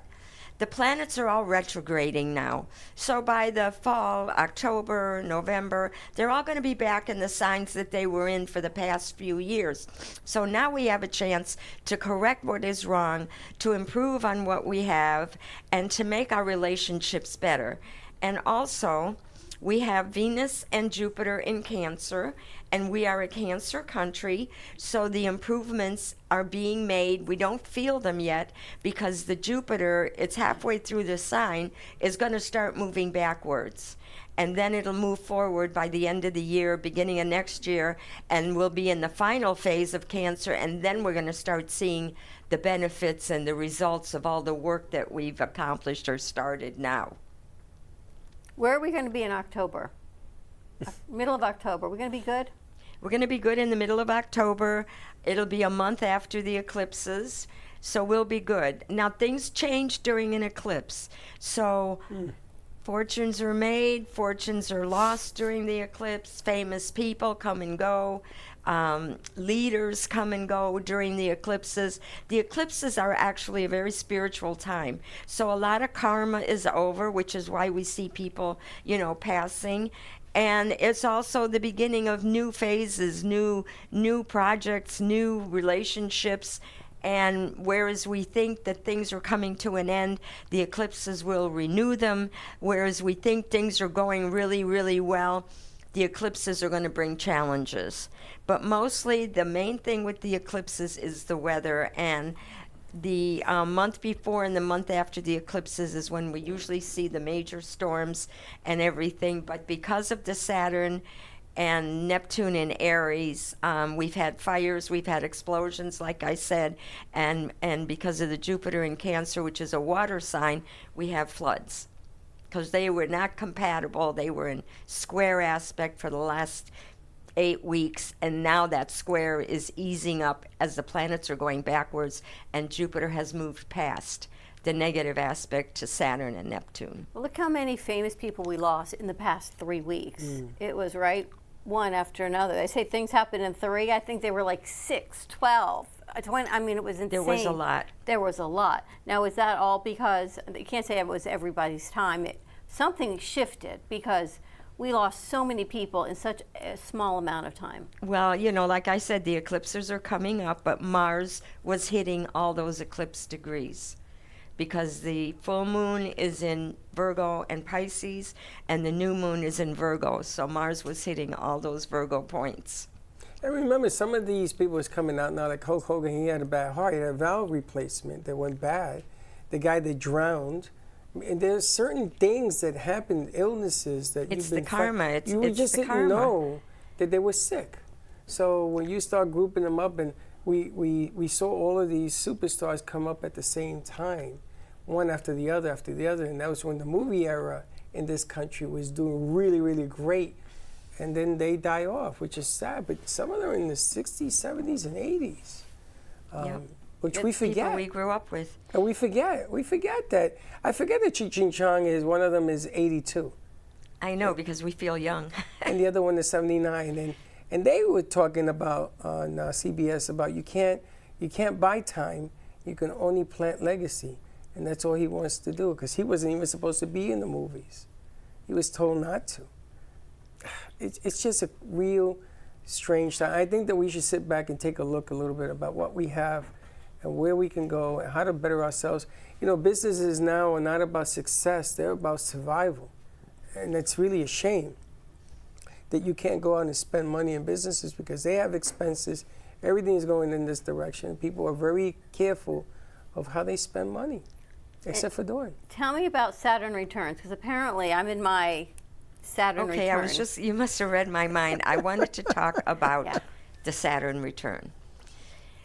the planets are all retrograding now. So by the fall, October, November, they're all going to be back in the signs that they were in for the past few years. So now we have a chance to correct what is wrong, to improve on what we have, and to make our relationships better. And also, we have Venus and Jupiter in Cancer, and we are a Cancer country, so the improvements are being made. We don't feel them yet because the Jupiter, it's halfway through the sign, is going to start moving backwards. And then it'll move forward by the end of the year, beginning of next year, and we'll be in the final phase of Cancer, and then we're going to start seeing the benefits and the results of all the work that we've accomplished or started now. Where are we going to be in October? Middle of October. We're going to be good? We're going to be good in the middle of October. It'll be a month after the eclipses, so we'll be good. Now, things change during an eclipse. So fortunes are made, fortunes are lost during the eclipse. Famous people come and go. Leaders come and go during the eclipses. The eclipses are actually a very spiritual time. So a lot of karma is over, which is why we see people, passing. And it's also the beginning of new phases, new projects, new relationships. And whereas we think that things are coming to an end, the eclipses will renew them. Whereas we think things are going really, really well, the eclipses are going to bring challenges. But mostly the main thing with the eclipses is the weather, and the month before and the month after the eclipses is when we usually see the major storms and everything. But because of the Saturn and Neptune in Aries, we've had fires, we've had explosions, like I said, and because of the Jupiter in Cancer, which is a water sign, we have floods. Because they were not compatible. They were in square aspect for the last 8 weeks, and now that square is easing up as the planets are going backwards, and Jupiter has moved past the negative aspect to Saturn and Neptune. Well, look how many famous people we lost in the past 3 weeks. It was one after another. They say things happen in 3. I think they were like 6, 12, 20. I mean, it was insane. There was a lot. There was a lot. Now, is that all because, you can't say it was everybody's time. Something shifted because we lost so many people in such a small amount of time. Well, like I said, the eclipses are coming up, but Mars was hitting all those eclipse degrees because the full moon is in Virgo and Pisces, and the new moon is in Virgo. So Mars was hitting all those Virgo points. I remember some of these people was coming out now, like Hulk Hogan, he had a bad heart. He had a valve replacement that went bad. The guy that drowned. And there's certain things that happen, illnesses that it's the karma. You just didn't know that they were sick. So when you start grouping them up, and we saw all of these superstars come up at the same time, one after the other, and that was when the movie era in this country was doing really, really great. And then they die off, which is sad. But some of them are in the 60s, 70s, and 80s. Which we forget. People we grew up with. And we forget. We forget that. I forget that Cheech Chong is, one of them is 82. I know, because we feel young. And the other one is 79. And they were talking about on CBS about you can't buy time. You can only plant legacy. And that's all he wants to do, because he wasn't even supposed to be in the movies. He was told not to. It's just a real strange time. I think that we should sit back and take a look a little bit about what we have and where we can go and how to better ourselves. Businesses now are not about success, they're about survival. And it's really a shame that you can't go out and spend money in businesses because they have expenses. Everything is going in this direction. People are very careful of how they spend money, except for Dawn. Tell me about Saturn returns, because apparently I'm in my Saturn return. Okay, you must have read my mind. I wanted to talk about the Saturn return.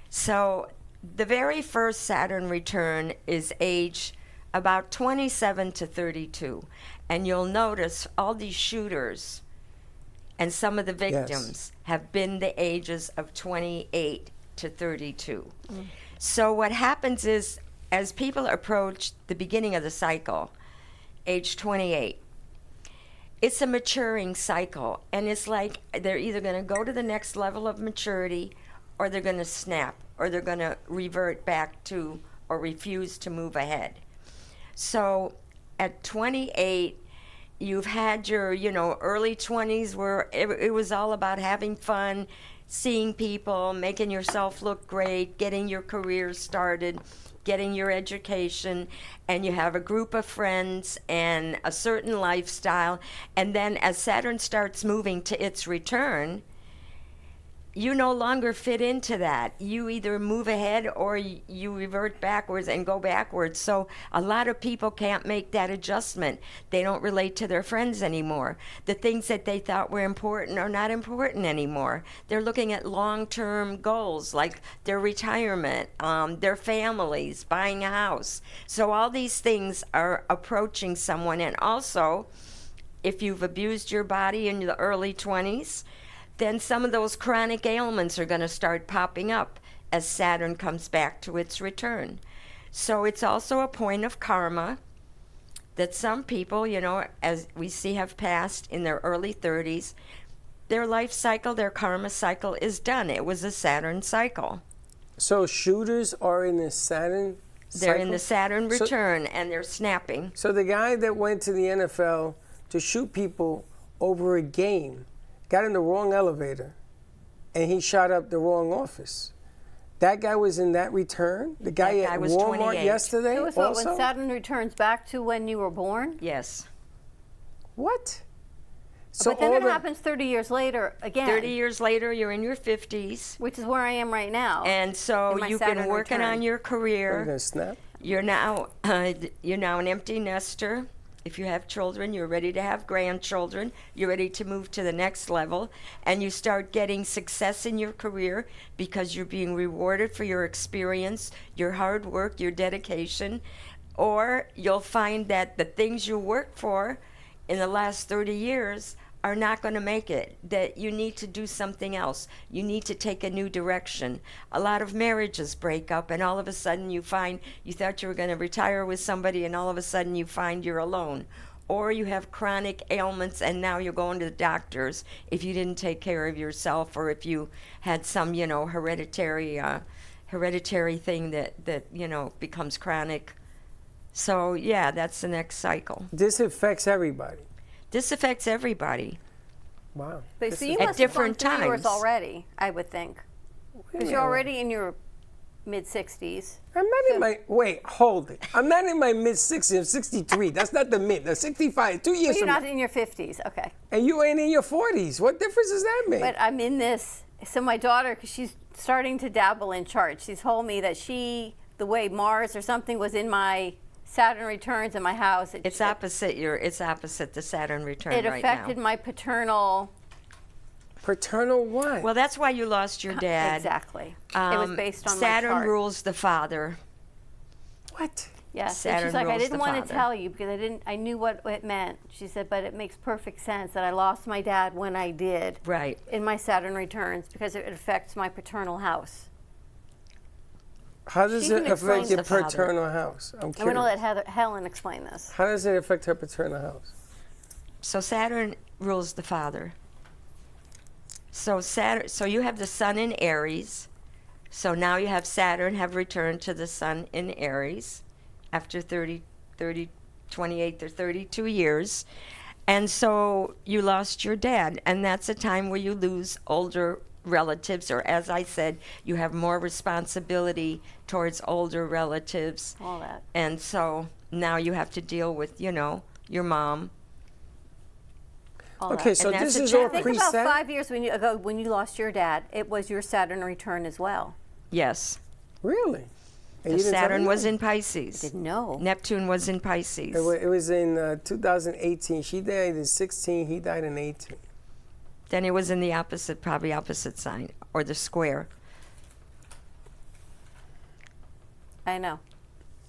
So the very first Saturn return is age about 27 to 32. And you'll notice all these shooters and some of the victims have been the ages of 28 to 32. So what happens is, as people approach the beginning of the cycle, age 28, it's a maturing cycle. And it's like they're either going to go to the next level of maturity, or they're going to snap, or they're going to revert back to or refuse to move ahead. So at 28, you've had your, early 20s where it was all about having fun, seeing people, making yourself look great, getting your career started, getting your education, and you have a group of friends and a certain lifestyle. And then as Saturn starts moving to its return, you no longer fit into that. You either move ahead or you revert backwards and go backwards. So a lot of people can't make that adjustment. They don't relate to their friends anymore. The things that they thought were important are not important anymore. They're looking at long-term goals like their retirement, their families, buying a house. So all these things are approaching someone. And also, if you've abused your body in the early 20s, then some of those chronic ailments are going to start popping up as Saturn comes back to its return. So it's also a point of karma that some people, as we see have passed in their early 30s, their life cycle, their karma cycle is done. It was a Saturn cycle. So shooters are in the Saturn cycle? They're in the Saturn return, and they're snapping. So the guy that went to the NFL to shoot people over a game got in the wrong elevator, and he shot up the wrong office. That guy was in that return? The guy at Walmart 28. yesterday So it's also? when Saturn returns back to when you were born? Yes. What? So but then all it the- happens 30 years later again. 30 years later, you're in your 50s. Which is where I am right now. And so in my you've Saturn been working return. on your Are you career. gonna snap? You're now an empty nester. If you have children, you're ready to have grandchildren. You're ready to move to the next level, and you start getting success in your career because you're being rewarded for your experience, your hard work, your dedication. Or you'll find that the things you worked for in the last 30 years are not going to make it, that you need to do something else. You need to take a new direction. A lot of marriages break up, and all of a sudden you find you thought you were going to retire with somebody, and all of a sudden you find you're alone. Or you have chronic ailments, and now you're going to the doctors if you didn't take care of yourself, or if you had some, hereditary thing that becomes chronic. So, yeah, that's the next cycle. This affects everybody. This affects everybody. Wow. But so you At must different have gone through yours times. already, I would think. Because you're already in your mid-60s. I'm not in my, wait, hold it. I'm not in my mid-60s, I'm 63. That's not the mid, that's 65, 2 years But you're from not now. in your 50s, okay. And you ain't in your 40s. What difference does that make? But I'm in this. So my daughter, because she's starting to dabble in charts, she's told me that the way Mars or something was in my Saturn returns in my house. It's opposite the Saturn return It right affected now. my paternal. Paternal what? Well, that's why you lost your dad. Exactly. It was based on Saturn my chart. rules the father. What? Yes. And Saturn she's like, I rules didn't the want to father. tell you because I knew what it meant. She said, but it makes perfect sense that I lost my dad when I did. Right. In my Saturn returns because it affects my paternal house. How does She it can explain affect your the father. paternal house? I'm I'm going to curious. let Helen explain this. How does it affect her paternal house? So Saturn rules the father. So you have the sun in Aries. So now you have Saturn have returned to the sun in Aries after 28 or 32 years. And so you lost your dad, and that's a time where you lose older relatives, or as I said, you have more responsibility towards older relatives. All that. And so now you have to deal with, your mom. All Okay, that. so And that's this a is all Think preset? about 5 years ago when you lost your dad. It was your Saturn return as well. Yes. Really? And The you didn't tell Saturn me was that? in Pisces. Didn't know. Neptune was in Pisces. It was in 2018. She died in 16. He died in 18. Then it was in the probably opposite sign, or the square. I know.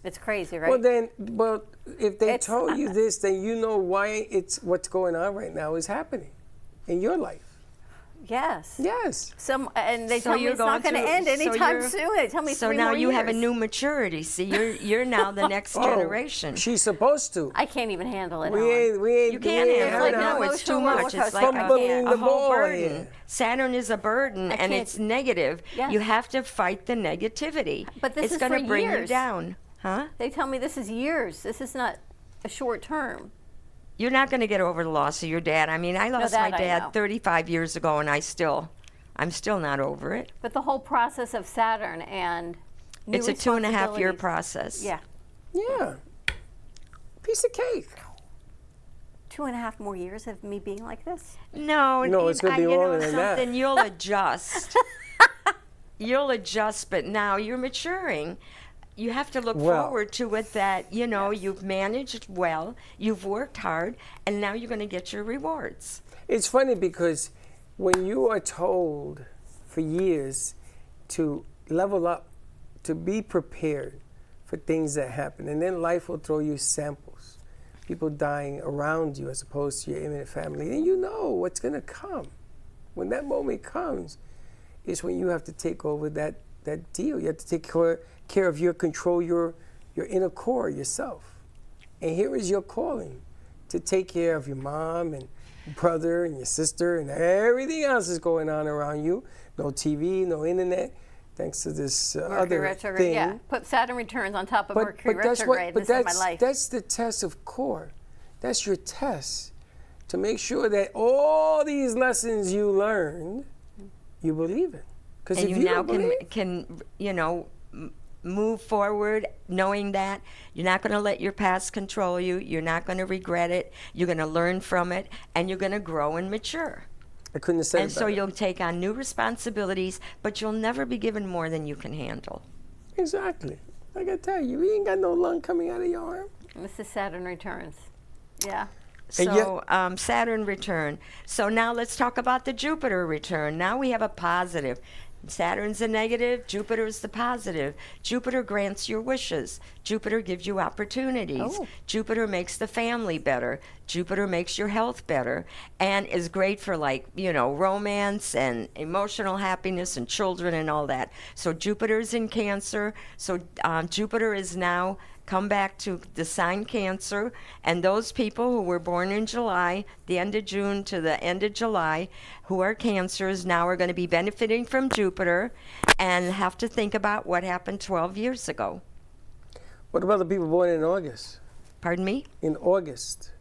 It's crazy, right? Well, if they It's- told you this, then you know why what's going on right now is happening in your life. Yes. Yes. And they So tell me you're it's not going going to through- end so anytime you're- soon. They tell me So 3 now more you years. have a new maturity. See, you're now the next Oh, generation. She's supposed to. I can't even handle it. We Helen. ain't. You can't we ain't handle it. having No, a- it's too emotional much. roller It's like coaster. I Fumbling can't. the a whole ball burden. here. Saturn is a burden, and can't- it's negative. Yes. You have to fight the negativity. But this it's is gonna for bring you years. down, huh? They tell me this is years. This is not a short term. You're not going to get over the loss of your dad. I mean, I lost my that I know. dad 35 years ago, and I'm still not over it. But the whole process of Saturn and new It's a 2.5-year responsibilities- process. Yeah. Yeah. Piece of cake. 2.5 more years of me being like this? No, No, it's gonna be longer than that. something. You'll adjust. You'll adjust, but now you're maturing. You have to look Well- forward to it that, you've managed well, you've worked hard, and now you're going to get your rewards. It's funny because when you are told for years to level up, to be prepared for things that happen, and then life will throw you samples, people dying around you as opposed to your immediate family, then you know what's going to come. When that moment comes, is when you have to take over that deal. You have to take care of your control, your inner core, yourself. And here is your calling, to take care of your mom and brother and your sister and everything else is going on around you. No TV, no internet, thanks to this Mercury other retrograde. thing. Yeah. Put Saturn returns on top of Mercury that's retrograde. This is my life. That's the test of core. That's your test to make sure that all these lessons you learned, you believe in. Because And if you you now don't believe, can move forward knowing that you're not going to let your past control you. You're not going to regret it. You're going to learn from it, and you're going to grow and mature. I couldn't have said And it so better. you'll take on new responsibilities, but you'll never be given more than you can handle. Exactly. Like I tell you, you ain't got no lung coming out of your arm. This is Saturn returns. Yeah. So Saturn return. So now let's talk about the Jupiter return. Now we have a positive. Saturn's the negative, Jupiter's the positive. Jupiter grants your wishes. Jupiter gives you opportunities. Oh. Jupiter makes the family better. Jupiter makes your health better and is great for, like, you know, romance and emotional happiness and children and all that. So Jupiter's in Cancer. So Jupiter is now come back to the sign Cancer, and those people who were born in July, the end of June to the end of July, who are Cancers, now are going to be benefiting from Jupiter and have to think about what happened 12 years ago. What about the people born in August? Pardon me? In August.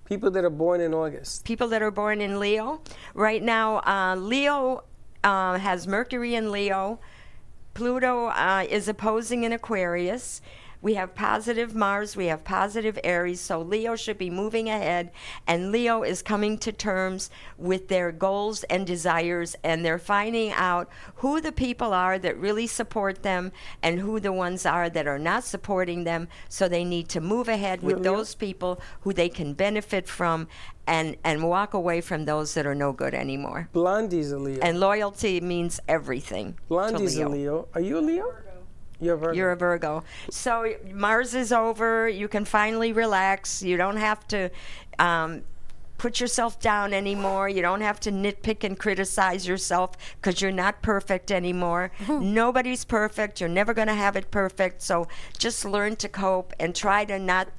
People that are born in August. People that are born in Leo. Right now, Leo has Mercury in Leo. Pluto is opposing in Aquarius. We have positive Mars, we have positive Aries, so Leo should be moving ahead, and Leo is coming to terms with their goals and desires, and they're finding out who the people are that really support them and who the ones are that are not supporting them, so they need to move ahead with those people who they can benefit from and walk away from those that are no good anymore. Blondie's a Leo. And loyalty means everything. Blondie's a Leo. Are you a Leo? You're a Virgo. You're a Virgo. So Mars is over. You can finally relax. You don't have to put yourself down anymore. You don't have to nitpick and criticize yourself because you're not perfect anymore. Nobody's perfect. You're never going to have it perfect. So just learn to cope and try to not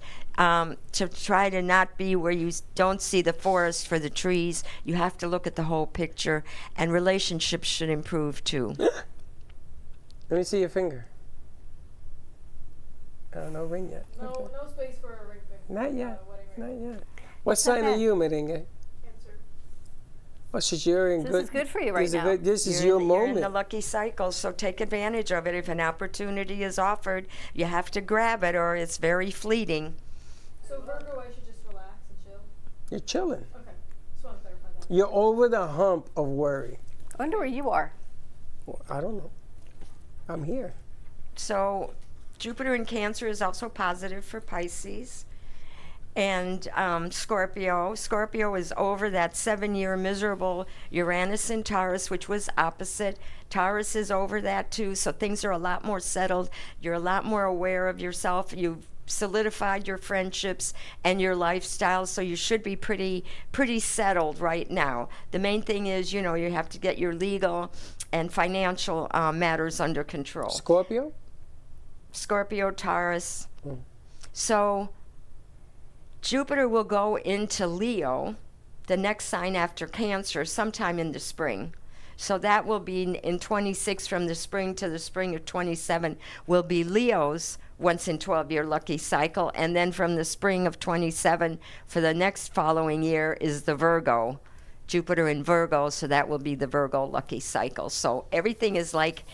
be where you don't see the forest for the trees. You have to look at the whole picture, and relationships should improve too. Let me see your finger. No ring yet. No, no space for a ring finger. Not yet. Wedding ring. Not yet. What sign are you, Merengue? Cancer. Oh, so you're in This good. is good for you right this is now. good- This is You're your in the moment. lucky cycle, so take advantage of it. If an opportunity is offered, you have to grab it, or it's very fleeting. So Virgo, I should just relax and chill. You're chilling. Okay, just want to clarify that. You're over the hump of worry. I wonder where you are. Well, I don't know. I'm here. So Jupiter in Cancer is also positive for Pisces. And Scorpio. Scorpio is over that 7-year miserable Uranus in Taurus, which was opposite. Taurus is over that too, so things are a lot more settled. You're a lot more aware of yourself. You've solidified your friendships and your lifestyle, so you should be pretty settled right now. The main thing is, you know, you have to get your legal and financial matters under control. Scorpio? Scorpio, Taurus. So Jupiter will go into Leo, the next sign after Cancer, sometime in the spring. So that will be in 26, from the spring to the spring of 27, will be Leo's once in 12-year lucky cycle. And then from the spring of 27 for the next following year is the Virgo, Jupiter in Virgo. So that will be the Virgo lucky cycle. So everything is like,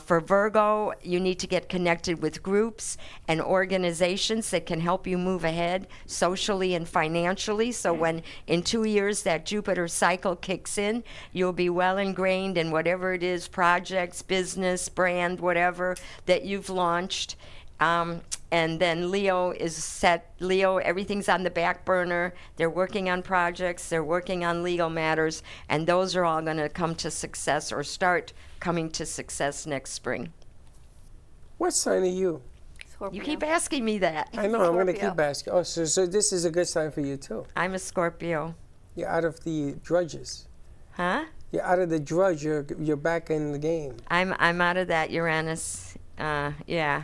for Virgo, you need to get connected with groups and organizations that can help you move ahead socially and financially. So when in 2 years that Jupiter cycle kicks in, you'll be well ingrained in whatever it is, projects, business, brand, whatever that you've launched. And then Leo is set. Leo, everything's on the back burner. They're working on projects. They're working on legal matters. And those are all going to come to success or start coming to success next spring. What sign are you? Scorpio. You keep asking me that. I know, I'm going to Scorpio. keep asking. Oh, so this is a good sign for you, too. I'm a Scorpio. You're out of the drudges. Huh? You're out of the drudge. You're back in the game. I'm out of that Uranus. Yeah.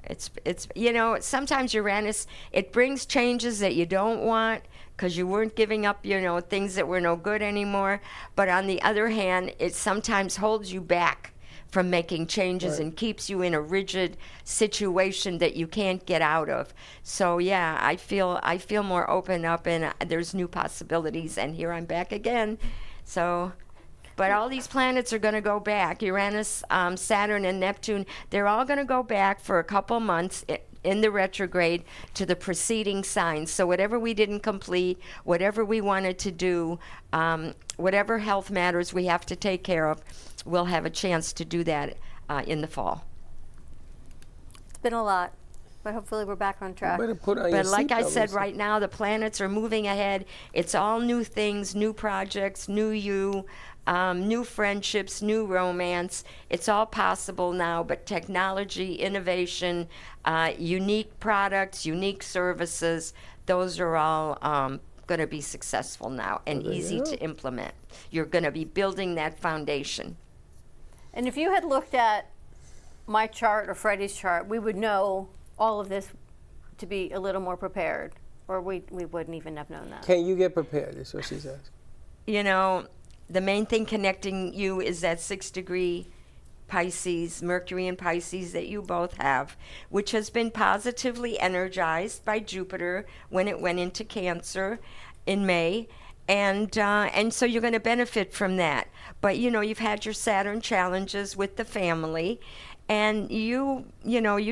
It's you know, sometimes Uranus, it brings changes that you don't want because you weren't giving up, you know, things that were no good anymore. But on the other hand, it sometimes holds you back from making changes and keeps you in a rigid situation that you can't get out of. So yeah, I feel more open up, and there's new possibilities, and here I'm back again. So But all these planets are going to go back. Uranus, Saturn, and Neptune, they're all going to go back for a couple months in the retrograde to the preceding signs. So whatever we didn't complete, whatever we wanted to do, whatever health matters we have to take care of, we'll have a chance to do that in the fall. It's been a lot, but hopefully we're back on track. But like I said, right now the planets are moving ahead. It's all new things, new projects, new you, new friendships, new romance. It's all possible now, but technology, innovation, unique products, unique services, those are all going to be successful now and easy to implement. You're going to be building that foundation. And if you had looked at my chart or Freddie's chart, we would know all of this to be a little more prepared, or we wouldn't even have known that. Can you get prepared? Is what she's asking. You know, the main thing connecting you is that 6-degree Pisces, Mercury in Pisces that you both have, which has been positively energized by Jupiter when it went into Cancer in May. And so you're going to benefit from that. But, you know, you've had your Saturn challenges with the family. And you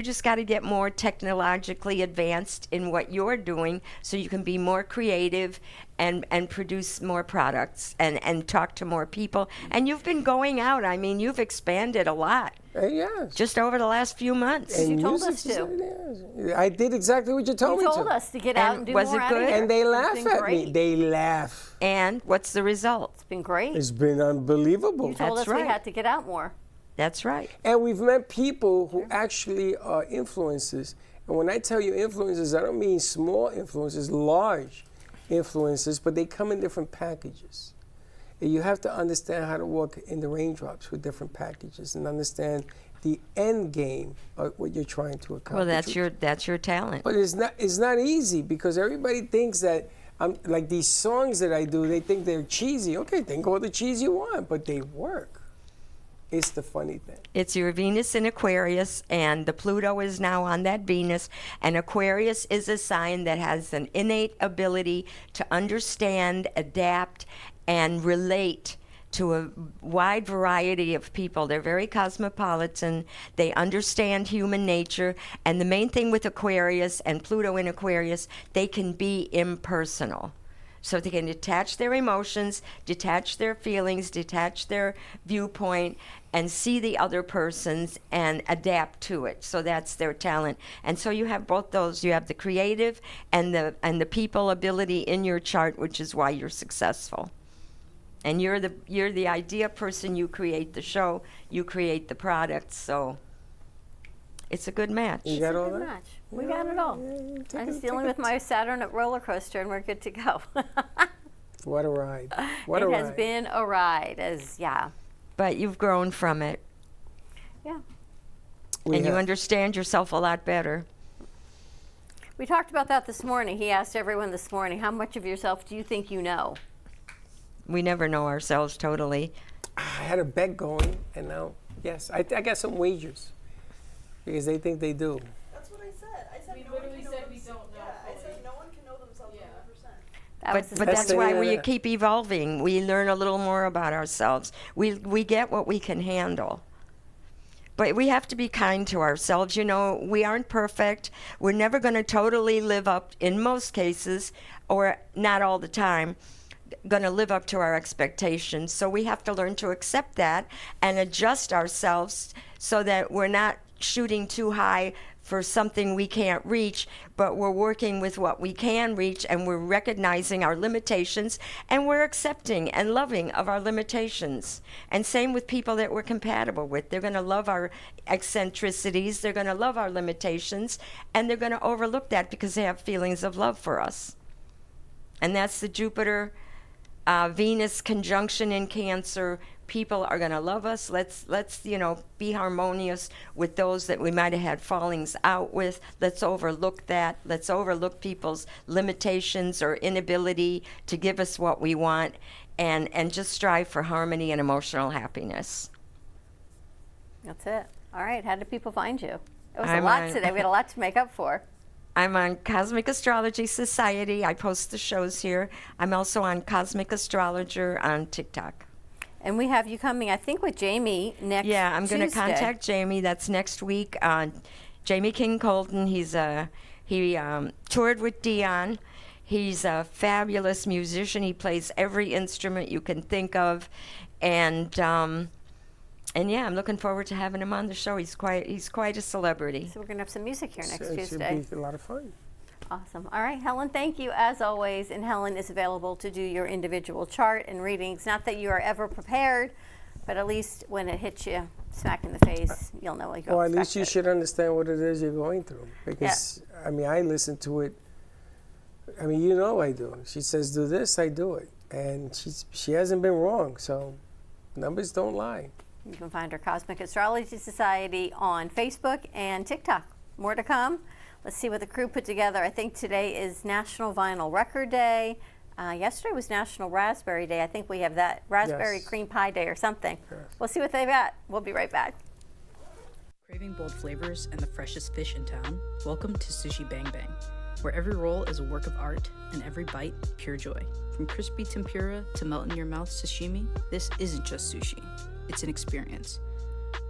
just got to get more technologically advanced in what you're doing so you can be more creative and produce more products and talk to more people. And you've been going out. I mean, you've expanded a lot. Yes. Just over the last few months. And you told us to. I did exactly what you told me to. You told us to get out and do more. Was it good? And they laugh at me. They laugh. And what's the result? It's been great. It's been unbelievable. You told us we had to get out more. That's right. And we've met people who actually are influencers. And when I tell you influencers, I don't mean small influencers, large influencers, but they come in different packages. And you have to understand how to work in the raindrops with different packages and understand the end game of what you're trying to accomplish. Well, that's your talent. But it's not easy because everybody thinks that like these songs that I do, they think they're cheesy. Okay, think all the cheese you want, but they work. It's the funny thing. It's your Venus in Aquarius, and the Pluto is now on that Venus. And Aquarius is a sign that has an innate ability to understand, adapt, and relate to a wide variety of people. They're very cosmopolitan. They understand human nature. And the main thing with Aquarius and Pluto in Aquarius, they can be impersonal. So they can detach their emotions, detach their feelings, detach their viewpoint, and see the other person's and adapt to it. So that's their talent. And so you have both those. You have the creative and the people ability in your chart, which is why you're successful. And you're the idea person. You create the show. You create the product. So it's a good match. You got all that? Match. We got it all. I'm just dealing with my Saturn roller coaster, and we're good to go. What a ride. It has been a ride, But you've grown from it. Yeah. And you understand yourself a lot better. We talked about that this morning. He asked everyone this morning, how much of yourself do you think you know? We never know ourselves totally. I had a bet going, and now, yes, I got some wagers because they think they do. That's what I said. I said no one can know themselves. Yeah, I said no one can know themselves 100%. But that's why we keep evolving. We learn a little more about ourselves. We get what we can handle. But we have to be kind to ourselves. You know, we aren't perfect. We're never going to totally live up, in most cases, or not all the time, going to live up to our expectations. So we have to learn to accept that and adjust ourselves so that we're not shooting too high for something we can't reach, but we're working with what we can reach, and we're recognizing our limitations, and we're accepting and loving of our limitations. And same with people that we're compatible with. They're going to love our eccentricities, they're going to love our limitations, and they're going to overlook that because they have feelings of love for us. And that's the Jupiter Venus conjunction in Cancer. People are going to love us. Let's be harmonious with those that we might have had fallings out with. Let's overlook that. Let's overlook people's limitations or inability to give us what we want, and just strive for harmony and emotional happiness. That's it. All right. How did people find you? It was a lot today. We had a lot to make up for. I'm on Cosmic Astrology Society. I post the shows here. I'm also on Cosmic Astrologer on TikTok. And we have you coming, I think, with Jamie next Tuesday. Yeah, I'm going to contact Jamie. That's next week. Jamie King Colton, he toured with Dion. He's a fabulous musician. He plays every instrument you can think of. And yeah, I'm looking forward to having him on the show. He's quite a celebrity. So we're going to have some music here next It Tuesday. should be a lot of fun. Awesome. All right, Helen, thank you as always. And Helen is available to do your individual chart and readings. Not that you are ever prepared, but at least when it hits you smack in the face, you'll know what you're Well, at least you should understand what it is you're going through. Because, I mean, I listen to it. I mean, you know I do. She says, do this, I do it. And she hasn't been wrong, so numbers don't lie. You can find her Cosmic Astrology Society on Facebook and TikTok. More to come. Let's see what the crew put together. I think today is National Vinyl Record Day. Yesterday was National Raspberry Day. I think we have that Raspberry Cream Pie Day or something. Yes. We'll see what they've got. We'll be right back. Craving bold flavors and the freshest fish in town? Welcome to Sushi Bang Bang, where every roll is a work of art and every bite pure joy. From crispy tempura to melt-in-your-mouth sashimi, this isn't just sushi. It's an experience.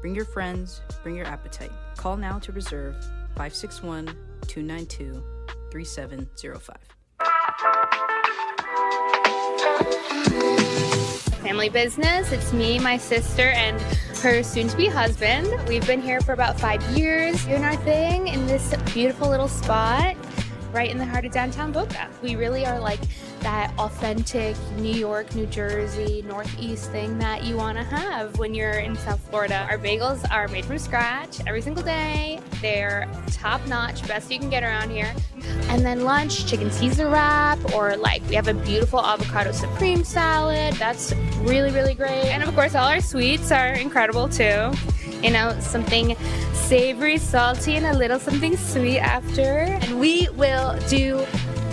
Bring your friends, bring your appetite. Call now to reserve 561-292-3705. Family business. It's me, my sister, and her soon-to-be husband. We've been here for about 5 years doing our thing in this beautiful little spot right in the heart of downtown Boca. We really are like that authentic New York, New Jersey, Northeast thing that you want to have when you're in South Florida. Our bagels are made from scratch every single day. They're top-notch, best you can get around here. And then lunch, chicken Caesar wrap, or like we have a beautiful avocado supreme salad. That's really, really great. And of course, all our sweets are incredible too. You know, something savory, salty, and a little something sweet after. And we will do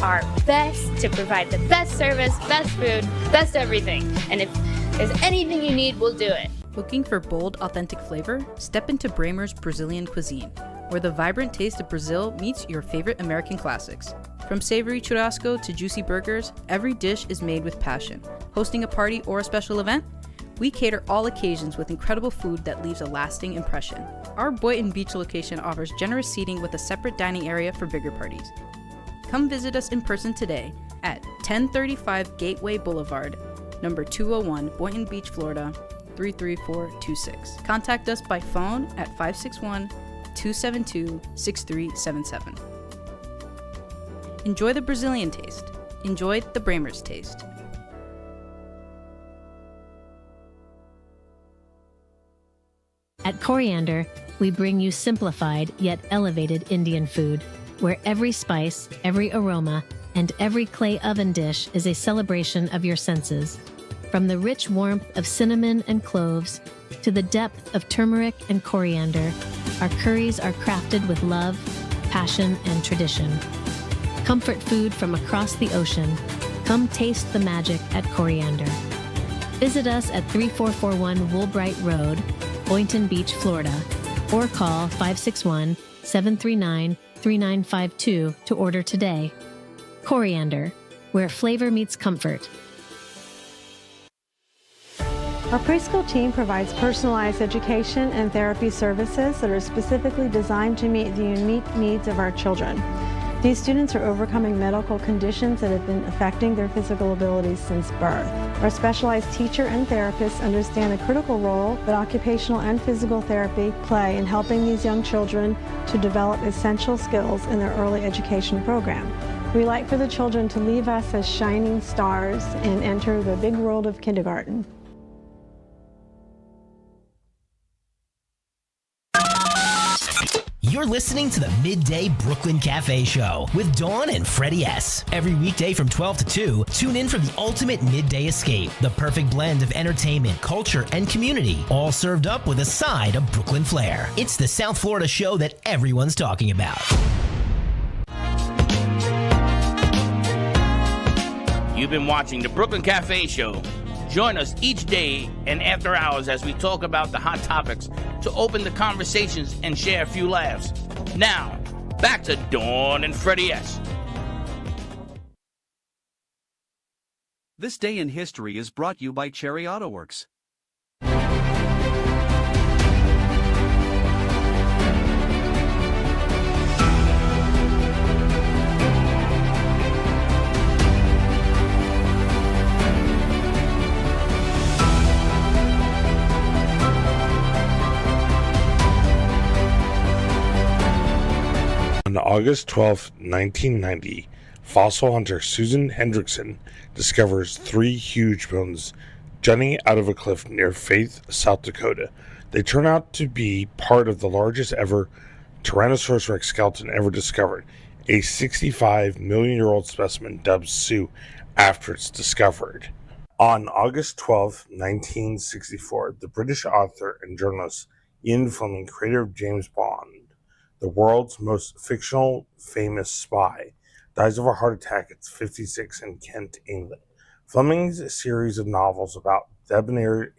our best to provide the best service, best food, best everything. And if there's anything you need, we'll do it. Looking for bold, authentic flavor? Step into Bramer's Brazilian cuisine, where the vibrant taste of Brazil meets your favorite American classics. From savory churrasco to juicy burgers, every dish is made with passion. Hosting a party or a special event? We cater all occasions with incredible food that leaves a lasting impression. Our Boynton Beach location offers generous seating with a separate dining area for bigger parties. Come visit us in person today at 1035 Gateway Boulevard, number 201, Boynton Beach, Florida, 33426. Contact us by phone at 561-272-6377. Enjoy the Brazilian taste. Enjoy the Bramer's taste. At Coriander, we bring you simplified yet elevated Indian food, where every spice, every aroma, and every clay oven dish is a celebration of your senses. From the rich warmth of cinnamon and cloves to the depth of turmeric and coriander, our curries are crafted with love, passion, and tradition. Comfort food from across the ocean. Come taste the magic at Coriander. Visit us at 3441 Woolbright Road, Boynton Beach, Florida, or call 561-739-3952 to order today. Coriander, where flavor meets comfort. Our preschool team provides personalized education and therapy services that are specifically designed to meet the unique needs of our children. These students are overcoming medical conditions that have been affecting their physical abilities since birth. Our specialized teacher and therapists understand the critical role that occupational and physical therapy play in helping these young children to develop essential skills in their early education program. We like for the children to leave us as shining stars and enter the big world of kindergarten. You're listening to the Midday Brooklyn Cafe Show with Dawn and Freddy S. Every weekday from 12 to 2, tune in for the ultimate midday escape. The perfect blend of entertainment, culture, and community, all served up with a side of Brooklyn flair. It's the South Florida show that everyone's talking about. You've been watching the Brooklyn Cafe Show. Join us each day and after hours as we talk about the hot topics to open the conversations and share a few laughs. Now, back to Dawn and Freddy S. This day in history is brought you by Cherry Auto Works. August 12, 1990, fossil hunter Susan Hendrickson discovers 3 huge bones jutting out of a cliff near Faith, South Dakota. They turn out to be part of the largest ever Tyrannosaurus rex skeleton ever discovered, a 65-million-year-old specimen dubbed Sue after it's discovered. On August 12, 1964, the British author and journalist Ian Fleming, creator of James Bond, the world's most fictional famous spy, dies of a heart attack at 56 in Kent, England. Fleming's series of novels about debonair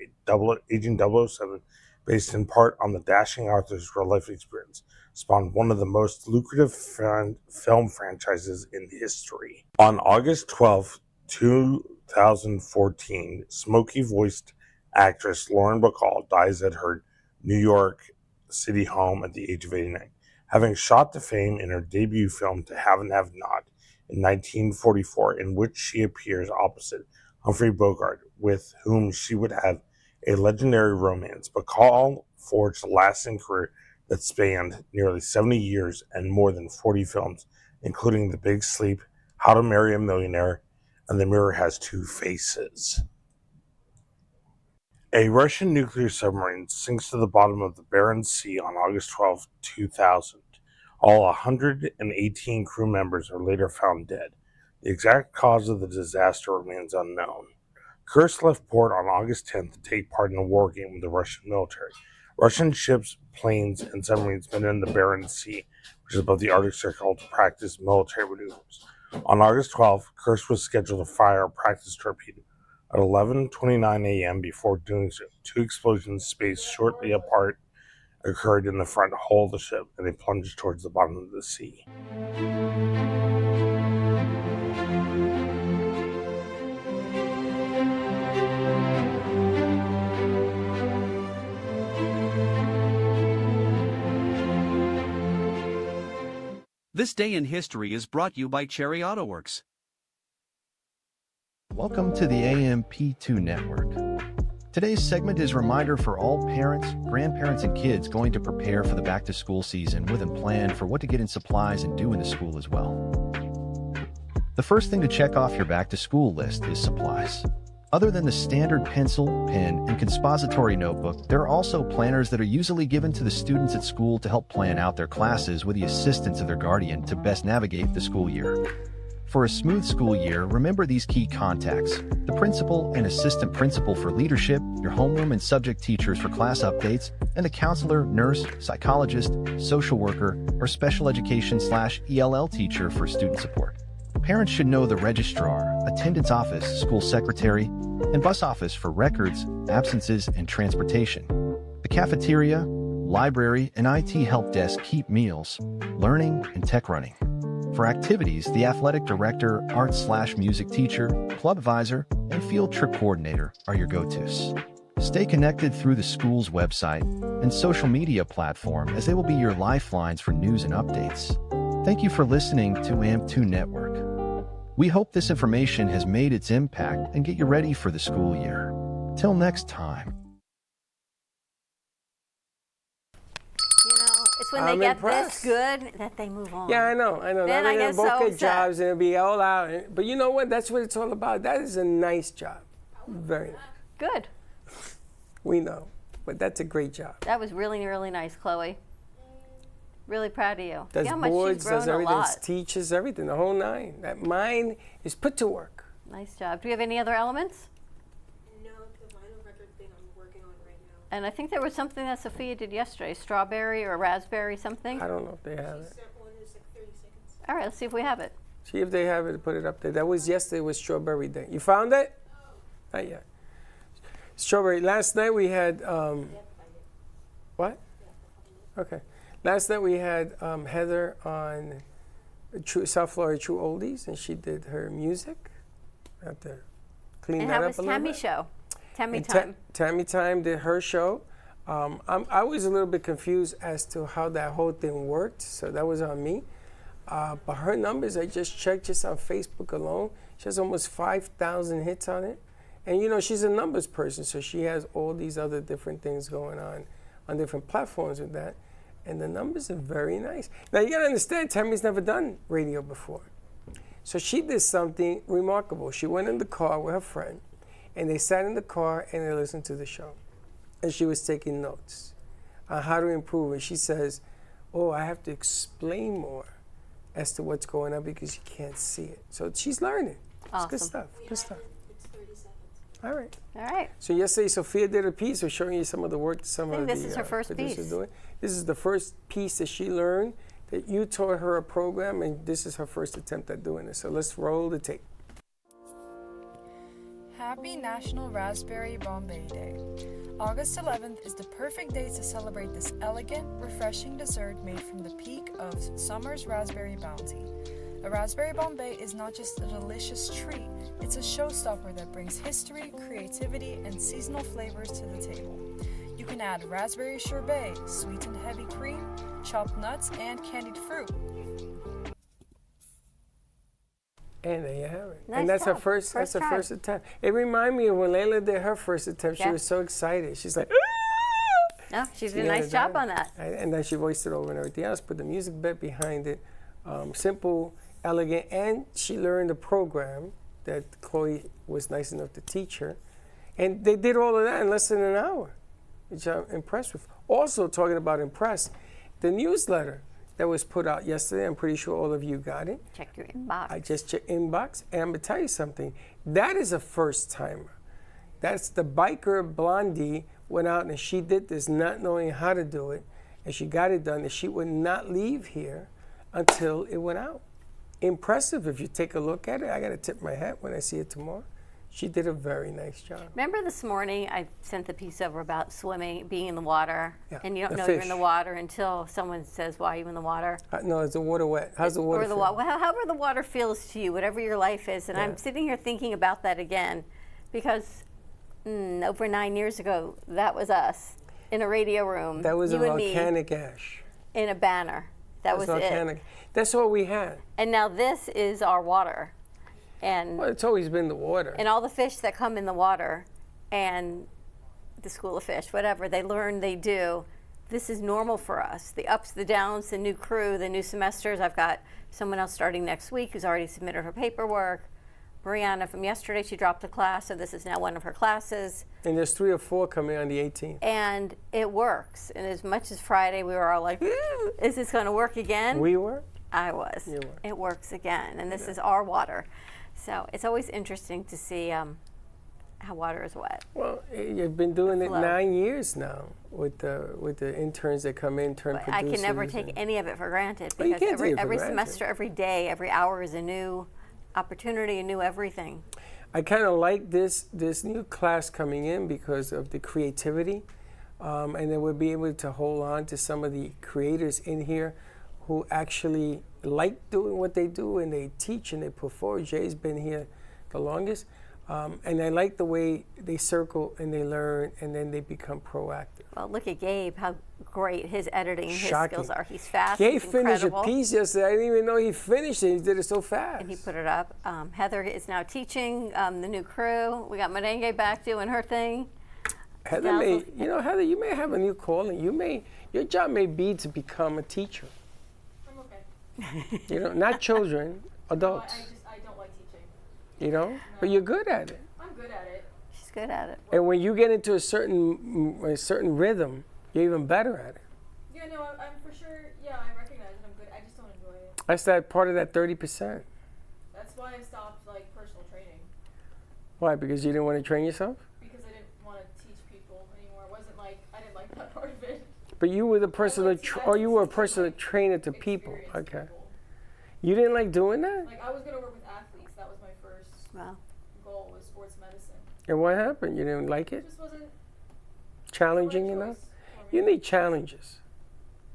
Agent 007, based in part on the dashing author's real-life experience, spawned one of the most lucrative film franchises in history. On August 12, 2014, smoky-voiced actress Lauren Bacall dies at her New York City home at the age of 89, having shot to fame in her debut film To Have and Have Not in 1944, in which she appears opposite Humphrey Bogart, with whom she would have a legendary romance. Bacall forged a lasting career that spanned nearly 70 years and more than 40 films, including The Big Sleep, How to Marry a Millionaire, and The Mirror Has Two Faces. A Russian nuclear submarine sinks to the bottom of the Barents Sea on August 12, 2000. All 118 crew members are later found dead. The exact cause of the disaster remains unknown. Kursk left port on August 10th to take part in a war game with the Russian military. Russian ships, planes, and submarines been in the Barents Sea, which is above the Arctic Circle, to practice military maneuvers. On August 12th, Kursk was scheduled to fire a practice torpedo at 11:29 a.m. Before doing so, 2 explosions spaced shortly apart occurred in the front hull of the ship, and they plunged towards the bottom of the sea. This Day in History is brought to you by Cherry Auto Works. Welcome to the AMP2 Network. Today's segment is a reminder for all parents, grandparents, and kids going to prepare for the back-to-school season with a plan for what to get in supplies and do in the school as well. The first thing to check off your back-to-school list is supplies. Other than the standard pencil, pen, and compository notebook, there are also planners that are usually given to the students at school to help plan out their classes with the assistance of their guardian to best navigate the school year. For a smooth school year, remember these key contacts: the principal and assistant principal for leadership, your homeroom and subject teachers for class updates, and the counselor, nurse, psychologist, social worker, or special education/ELL teacher for student support. Parents should know the registrar, attendance office, school secretary, and bus office for records, absences, and transportation. The cafeteria, library, and IT help desk keep meals, learning, and tech running. For activities, the athletic director, art/music teacher, club advisor, and field trip coordinator are your go-tos. Stay connected through the school's website and social media platform, as they will be your lifelines for news and updates. Thank you for listening to AMP2 Network. We hope this information has made its impact and get you ready for the school year. Till next time. It's when they get this good that they move on. Yeah, I know. Then I get both so get upset. jobs and it'll be all out. But you know what? That's what it's all about. That is a nice job. Very nice. Good. We know. But that's a great job. That was really, really nice, Chloe. Really proud of you. Does See how much boards, she's grown does a everything, lot. teaches everything, the whole nine. That mind is put to work. Nice job. Do we have any other elements? No, the vinyl record thing I'm working on right now. And I think there was something that Sophia did yesterday, strawberry or raspberry something. I don't know if they have it. Sent one, it's like 30 seconds. All right, let's see if we have it. See if they have it, put it up there. That was yesterday, was Strawberry Day. You found it? Not yet. Strawberry. Last night we had, what? Okay. Last night we had Heather on South Florida True Oldies, and she did her music. I have to clean And that how up was a little Tammy bit. show? Tammy And time. Tammy Time did her show. I was a little bit confused as to how that whole thing worked, so that was on me. But her numbers, I just checked just on Facebook alone. She has almost 5,000 hits on it. And you know, she's a numbers person, so she has all these other different things going on different platforms with that. And the numbers are very nice. Now, you got to understand, Tammy's never done radio before. So she did something remarkable. She went in the car with her friend, and they sat in the car and they listened to the show. And she was taking notes on how to improve it. She says, oh, I have to explain more as to what's going on because you can't see it. So she's learning. Awesome. It's good stuff. Good stuff. All right. All right. So yesterday, Sophia did a piece of showing you some of the work some of the this is her first producers piece. doing. This is the first piece that she learned, that you taught her a program, and this is her first attempt at doing it. So let's roll the tape. Happy National Raspberry Bombay Day. August 11th is the perfect day to celebrate this elegant, refreshing dessert made from the peak of summer's raspberry bounty. A raspberry Bombay is not just a delicious treat, it's a showstopper that brings history, creativity, and seasonal flavors to the table. You can add raspberry sherbet, sweetened heavy cream, chopped nuts, and candied fruit. And there you have it. Nice and that's job. her first. That's her try. first attempt. It reminded me of when Layla did her first attempt. She Yeah. was so excited. She's like, ah! No, she did a Yeah, nice job that- on that. And then she voiced it over and everything else. Put the music bed behind it. Simple, elegant, and she learned the program that Chloe was nice enough to teach her. And they did all of that in less than an hour, which I'm impressed with. Also, talking about impressed, the newsletter that was put out yesterday, I'm pretty sure all of you got it. Check your inbox. I just checked inbox, and I'm going to tell you something. That is a first timer. That's the biker Blondie went out and she did this not knowing how to do it, and she got it done, and she would not leave here until it went out. Impressive if you take a look at it. I got to tip my hat when I see it tomorrow. She did a very nice job. Remember this morning I sent the piece over about swimming, being in the water, Yeah, and you don't the know fish. you're in the water until someone says, why are you in the water? No, is the water wet? How's the water Or the feel? however the water feels to you, whatever your life is. And Yeah. I'm sitting here thinking about that again because over 9 years ago, that was us in a radio room. That was you a and me, volcanic ash. in a banner. That was volcanic. it. That's all we had. And now this is our water. And Well, it's always been the water. and all the fish that come in the water and the school of fish, whatever, they learn, they do. This is normal for us. The ups, the downs, the new crew, the new semesters. I've got someone else starting next week who's already submitted her paperwork. Mariana from yesterday, she dropped a class, so this is now one of her classes. And there's 3 or 4 coming on the 18th. And it works. And as much as Friday we were all like, is this going to work again? We were? I was. You were. It works again. And this is our water. So it's always interesting to see how water is wet. Well, you've been doing it Flow. 9 years now with the interns that come in, turn But producers. I can never take any of it for granted Well, you because can't take it for every granted. semester, every day, every hour is a new opportunity, a new everything. I kind of like this new class coming in because of the creativity, and then we'll be able to hold on to some of the creators in here who actually like doing what they do, and they teach and they put forward. Jay's been here the longest, and I like the way they circle and they learn, and then they become proactive. Well, look at Gabe, how great his editing and his Shocking. skills are. He's fast, Gabe he's finished incredible. a piece yesterday. I didn't even know he finished it. He did it so fast. And he put it up. Heather is now teaching the new crew. We got Merengue back doing her thing. Heather may, Heather, you may have a new calling. Your job may be to become a teacher. I'm okay. Not children, adults. I don't like teaching. But you're good at it. I'm good at it. She's good at it. And when you get into a certain rhythm, you're even better at it. Yeah, no, I'm for sure. Yeah, I recognize it. I'm good. I just don't enjoy it. That's that part of that 30%. That's why I stopped personal training Why? Because you didn't want to train yourself? because I didn't want to teach people anymore. It wasn't I didn't like that part of it. But you were the personal, you were a personal trainer to people. Okay. You didn't like doing that? I was gonna work with athletes. That was my first goal was sports medicine. And what happened? You didn't like It it? just wasn't Challenging enough? You need challenges.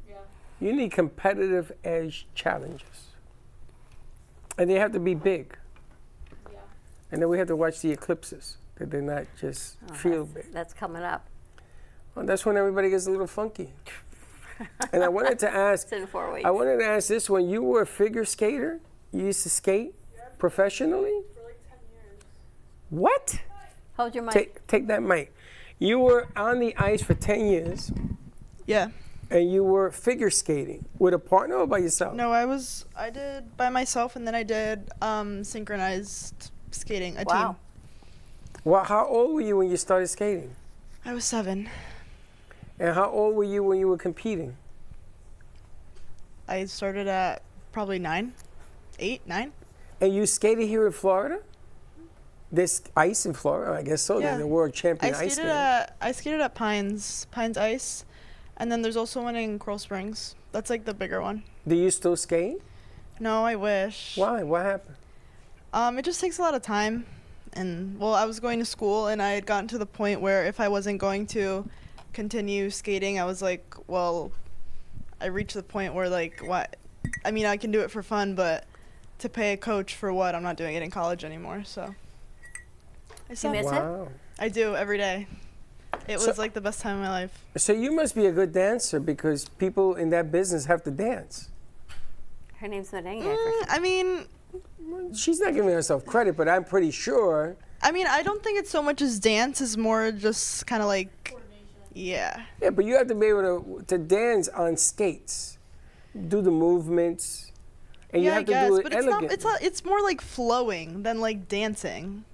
Yeah. You need competitive edge challenges. And they have to be big. Yeah. And then we have to watch the eclipses, that they're not just feel big. That's coming up. Well, that's when everybody gets a little funky. And I wanted to ask, It's in 4 weeks. I wanted to ask this: when you were a figure skater, you used to skate professionally? For 10 years. What? Hold your mic. Take that mic. You were on the ice for 10 years. Yeah. And you were figure skating with a partner or by yourself? No, I did by myself, and then I did synchronized skating, a team. Well, how old were you when you started skating? I was 7. And how old were you when you were competing? I started at probably 9, 8, 9. And you skated here in Florida? There's ice in Florida, I guess so. Yeah. They're the world champion ice skating. I skated at Pines Ice, and then there's also one in Coral Springs. That's like the bigger one. Do you still skate? No, I wish. Why? What happened? It just takes a lot of time. And, well, I was going to school, and I had gotten to the point where if I wasn't going to continue skating, I was like, well, I reached the point where, like, what? I mean, I can do it for fun, but to pay a coach for what? I'm not doing it in college anymore, so. You miss it? I do, every day. It was, like, the best time of my life. So you must be a good dancer because people in that business have to dance. Her name's Merengue. I mean... She's not giving herself credit, but I'm pretty sure. I mean, I don't think it's so much as dance, it's more just kind of like, yeah. Yeah, but you have to be able to dance on skates, do the movements, and you have to do it but elegantly. it's more like flowing than like dancing.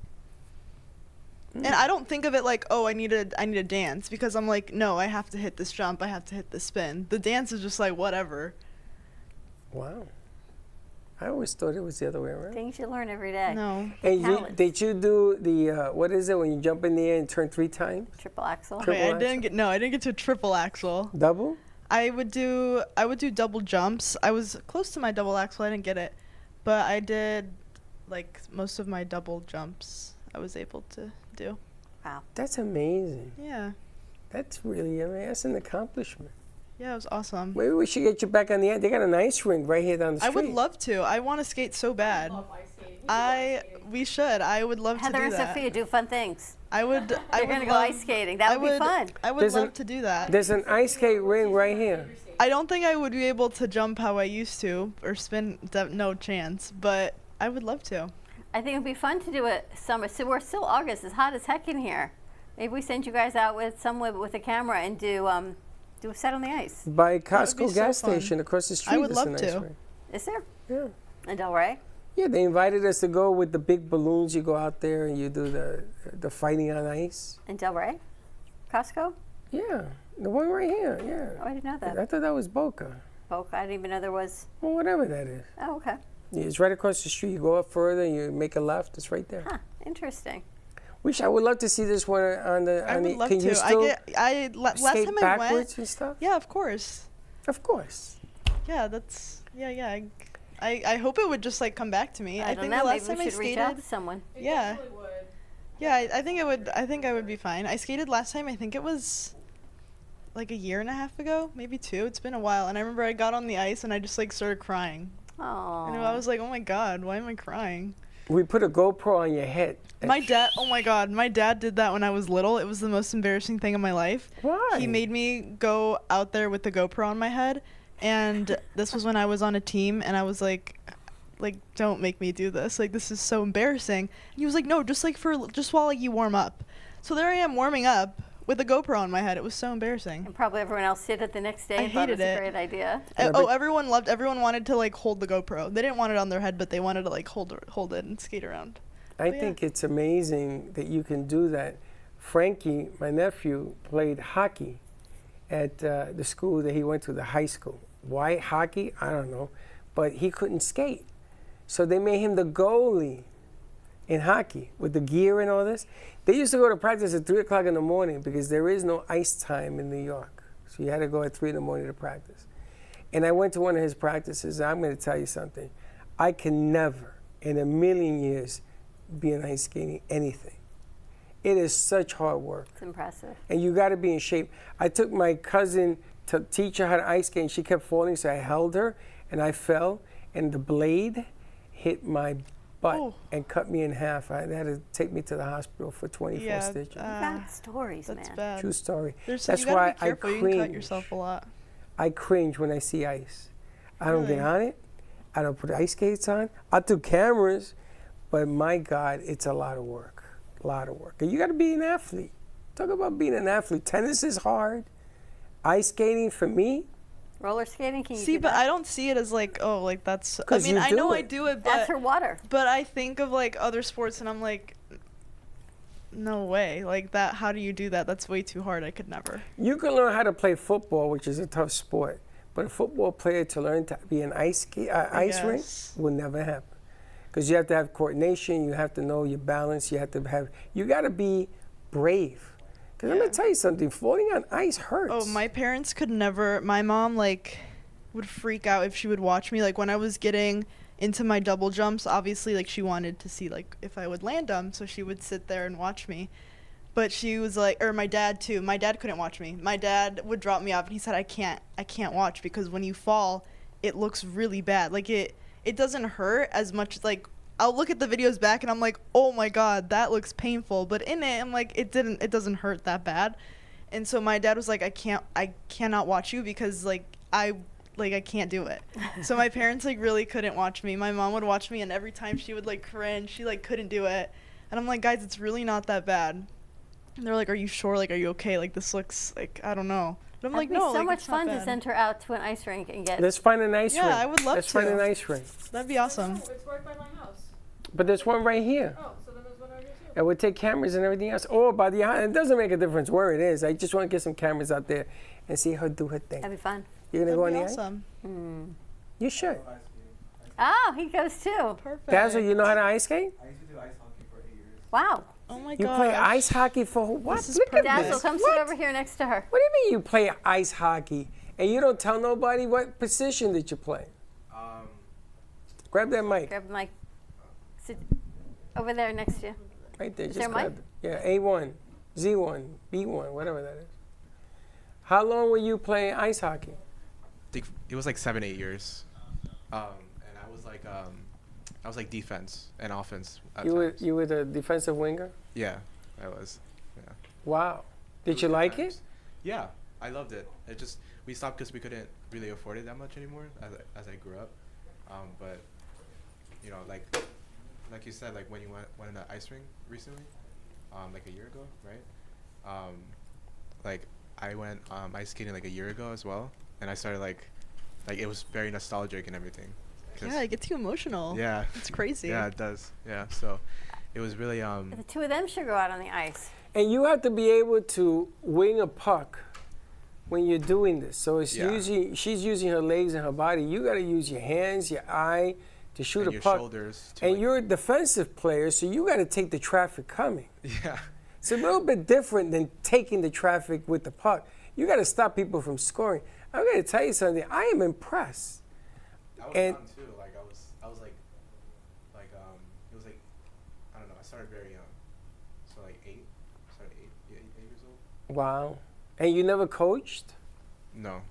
And I don't think of it like, oh, I need to dance, because I'm like, no, I have to hit this jump, I have to hit this spin. The dance is just like whatever. Wow. I always thought it was the other way around. Things you learn every day. No. And did you do the, what is it when you jump in the air and turn 3 times? Triple axel. Okay, I didn't get to a triple axel. Double? I would do double jumps. I was close to my double axel, I didn't get it. But I did like most of my double jumps I was able to do. Wow. That's amazing. Yeah. That's really, that's an accomplishment. Yeah, it was awesome. Maybe we should get you back on the end. They got an ice rink right here down the street. I would love to. I want to skate so bad. We should. I would love Heather to do and that. Sophia do fun things. I would. They're going to go ice skating. That would be fun. I would love to do that. There's an ice skate ring right here. I don't think I would be able to jump how I used to or spin. No chance. But I would love to. I think it would be fun to do it summer. So we're still August. It's hot as heck in here. Maybe we send you guys out with a camera and do a set on the ice. By Costco gas station across the street. I would love to. to. Is there? Yeah. In Delray? Yeah, they invited us to go with the big balloons. You go out there and you do the fighting on ice. In Delray? Costco? Yeah, the one right here, yeah. Oh, I didn't know that. I thought that was Boca. Boca? I didn't even know there was. Well, whatever that is. Oh, okay. Yeah, it's right across the street. You go up further and you make a left. It's right there. Huh, interesting. I would love to see this one on the. I would love can to. You still last skate time I backwards went. And stuff? Yeah, of course. Of course. Yeah, that's yeah. I hope it would just like come back to me. I don't know. The last Maybe time we I should reach skated, out to someone. Yeah. Yeah, I think it would. I think I would be fine. I skated last time. I think it was like a year and a half ago, maybe 2. It's been a while, and I remember I got on the ice and I just like started crying. Oh. And I was like, oh my god, why am I crying? We put a GoPro on your head. My dad, oh my god, my dad did that when I was little. It was the most embarrassing thing in my life. Why? He made me go out there with the GoPro on my head, and this was when I was on a team, and I was like, don't make me do this. Like, this is so embarrassing. And he was like, no, just while like you warm up. So there I am warming up with a GoPro on my head. It was so embarrassing. And probably everyone else did it the next day. I and thought hated it was it. a great idea. Everyone wanted to like hold the GoPro. They didn't want it on their head, but they wanted to like hold it and skate around. I think it's amazing that you can do that. Frankie, my nephew, played hockey at the school that he went to, the high school. Why hockey? I don't know. But he couldn't skate. So they made him the goalie in hockey with the gear and all this. They used to go to practice at 3 o'clock in the morning because there is no ice time in New York. So you had to go at 3 in the morning to practice. And I went to one of his practices, and I'm going to tell you something. I can never, in a million years, be in ice skating anything. It is such hard work. It's impressive. And you got to be in shape. I took my cousin to teach her how to ice skate, and she kept falling, so I held her, and I fell, and the blade hit my butt and cut me in half. They had to take me to the hospital for 24 stitches. Bad stories, that's man. bad. True story. That's why be careful. You can cut yourself a lot. I cringe when I see ice. I don't get on it. I don't put ice skates on. I do cameras, but my God, it's a lot of work. A lot of work. And you got to be an athlete. Talk about being an athlete. Tennis is hard. Ice skating for me, Roller skating? Can you See, do but that? I don't see it as like, oh, like that's. I 'Cause mean, you I do know I it. do it, but That's her water. But I think of like other sports, and I'm like, no way, like that. How do you do that? That's way too hard. I could never. you can learn how to play football, which is a tough sport. But a football player to learn to be an ice rink guess. will never happen. Because you have to have coordination, you have to know your balance, you got to be brave. Because I'm going to tell you something, floating on ice hurts. Oh, my parents could never. My mom like would freak out if she would watch me. Like when I was getting into my double jumps, obviously like she wanted to see like if I would land them, so she would sit there and watch me. But she was like, or my dad too. My dad couldn't watch me. My dad would drop me off, and he said, I can't watch because when you fall, it looks really bad. Like it doesn't hurt as much. Like I'll look at the videos back, and I'm like, oh my god, that looks painful. But in it, I'm like, it doesn't hurt that bad. And so my dad was like, I cannot watch you because I can't do it. So my parents like really couldn't watch me. My mom would watch me, and every time she would like cringe. She like couldn't do it. And I'm like, guys, it's really not that bad. And they're like, are you sure? Like, are you okay? Like, this looks like, I don't know. But I'm like, It'd be no, so like, much it's not fun to bad. send her out to an ice rink and get. Let's find an ice rink. Yeah, I would love Let's to. find an ice rink. That'd be awesome. It's right by my house. But there's one right here. Oh, so then there's one right here too. And we'll take cameras and everything else. Or by the it doesn't make a difference where it is. I just want to get some cameras out there and see her do her thing. That'd be fun. You're going to go on the awesome. ice? You should. Oh, he goes too. Perfect. Dazzle, you know how to ice skate? I used to do ice hockey for 8 years. Wow. Oh my You gosh. play ice hockey for what? This is Look at Dazzle, this. come What? sit over here next to her. What do you mean you play ice hockey and you don't tell nobody what position did you play? Grab that mic. Grab the mic. Sit over there next to you. Right there. Is Just there a grab mic? it. Yeah, A1, Z1, B1, whatever that is. How long were you playing ice hockey? Think it was like 7, 8 years, and I was like defense and offense. At times. You were the defensive winger? Yeah, I was. Yeah. Wow. Did you like it? Yeah, I loved it. We stopped because we couldn't really afford it that much anymore as I grew up. But you know, like you said, like when you went in an ice rink recently, like a year ago, right? Like I went ice skating like a year ago as well, and I started like it was very nostalgic and everything. Yeah, it gets you emotional. Yeah. It's crazy. Yeah, it does. Yeah, so it was really The two of them should go out on the ice. And you have to be able to wing a puck when you're doing this. So it's she's using her legs and her body. You got to use your hands, your eye to shoot and a your puck. shoulders And you're a defensive player, so you got to take the traffic coming. Yeah. It's a little bit different than taking the traffic with the puck. You got to stop people from scoring. I'm going to tell you something. I am impressed. I was young too. Like I was like it was like I don't know. I started very young, so like 8. Started 8 years old. Wow. And you never coached? No,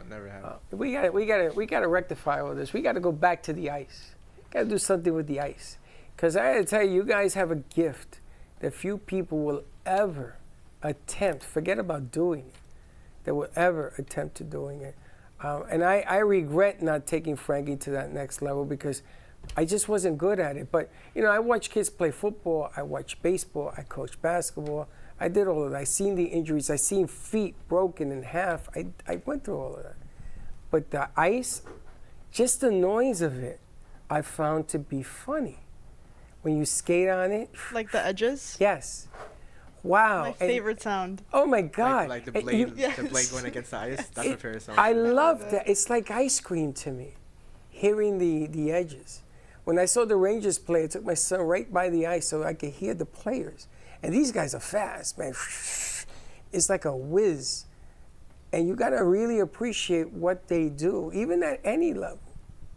never have. We got to rectify all this. We got to go back to the ice. Got to do something with the ice. Because I got to tell you, you guys have a gift that few people will ever attempt. Forget about doing it. That will ever attempt to doing it. And I regret not taking Frankie to that next level because I just wasn't good at it. But, you know, I watch kids play football. I watch baseball. I coach basketball. I did all of that. I seen the injuries. I seen feet broken in half. I went through all of that. But the ice, just the noise of it, I found to be funny. When you skate on it. Like the edges? Yes. Wow. My favorite sound. Oh my God. Like the blade, the blade going against the ice. That's my favorite sound. I love that. It's like ice cream to me, hearing the edges. When I saw the Rangers play, I took my son right by the ice so I could hear the players. And these guys are fast, man. It's like a whiz. And you got to really appreciate what they do, even at any level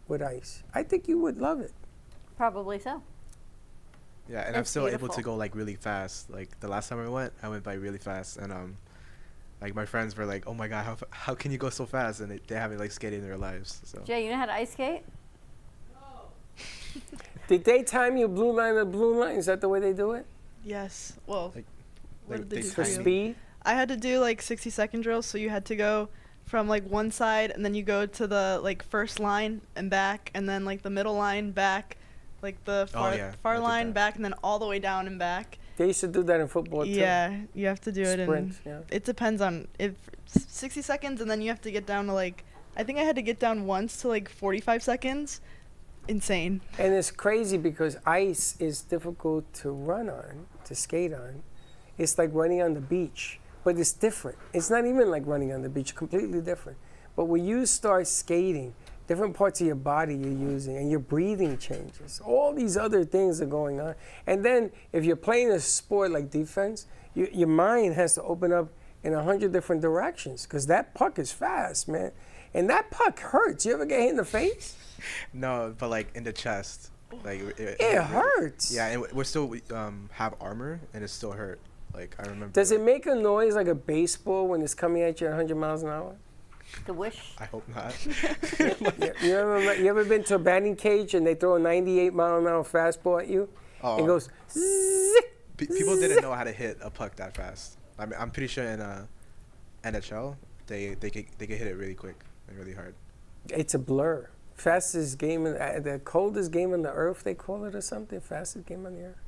with ice. I think you would love it. Probably so. Yeah, and I'm still able to go like really fast. Like the last time I went by really fast, and like my friends were like, "Oh my God, how can you go so fast?" And they haven't like skated in their lives. So. Jay, you know how to ice skate? Did they time you blue line to blue line? Is that the way they do it? Yes. Well, what did they do for for you? speed? I had to do like 60-second drills, so you had to go from like one side, and then you go to the like first line and back, and then like the middle line back, like the far line back, and then all the way down and back. They used to do that in football too. Yeah, you have to do it Sprints, in. yeah. It depends on 60 seconds, and then you have to get down to like. I think I had to get down once to like 45 seconds. Insane. And it's crazy because ice is difficult to run on, to skate on. It's like running on the beach, but it's different. It's not even like running on the beach, completely different. But when you start skating, different parts of your body you're using, and your breathing changes. All these other things are going on. And then if you're playing a sport like defense, your mind has to open up in 100 different directions because that puck is fast, man. And that puck hurts. You ever get hit in the face? No, but like in the chest. Like it hurts. Yeah, and we're still have armor, and it still hurt. Like I remember. Does it make a noise like a baseball when it's coming at you at 100 miles an hour? The wish. I hope not. You ever been to a batting cage and they throw a 98-mile-an-hour fastball at you? Oh. It goes zzz, People didn't know how to hit a puck that fast. I mean, I'm pretty sure in NHL they could hit it really quick and really hard. It's a blur. Fastest game, the coldest game on the earth, they call it or something. Fastest game on the earth.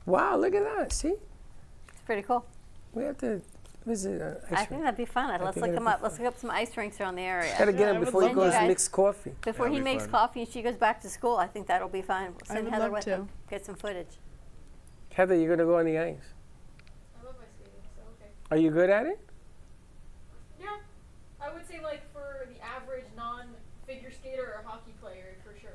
Wow, look at that. See? It's pretty cool. We have to visit I think that'd be fun. Let's look them up. Let's look up some ice rinks around the area. Gotta get him before he goes to mix coffee. Before he makes coffee and she goes back to school, I think that'll be fun. We'll I send would Heather love with to. him. Get some footage. Heather, you're gonna go on the ice. I love ice skating, so okay. Are you good at it? Yeah, I would say like for the average non-figure skater or hockey player, for sure.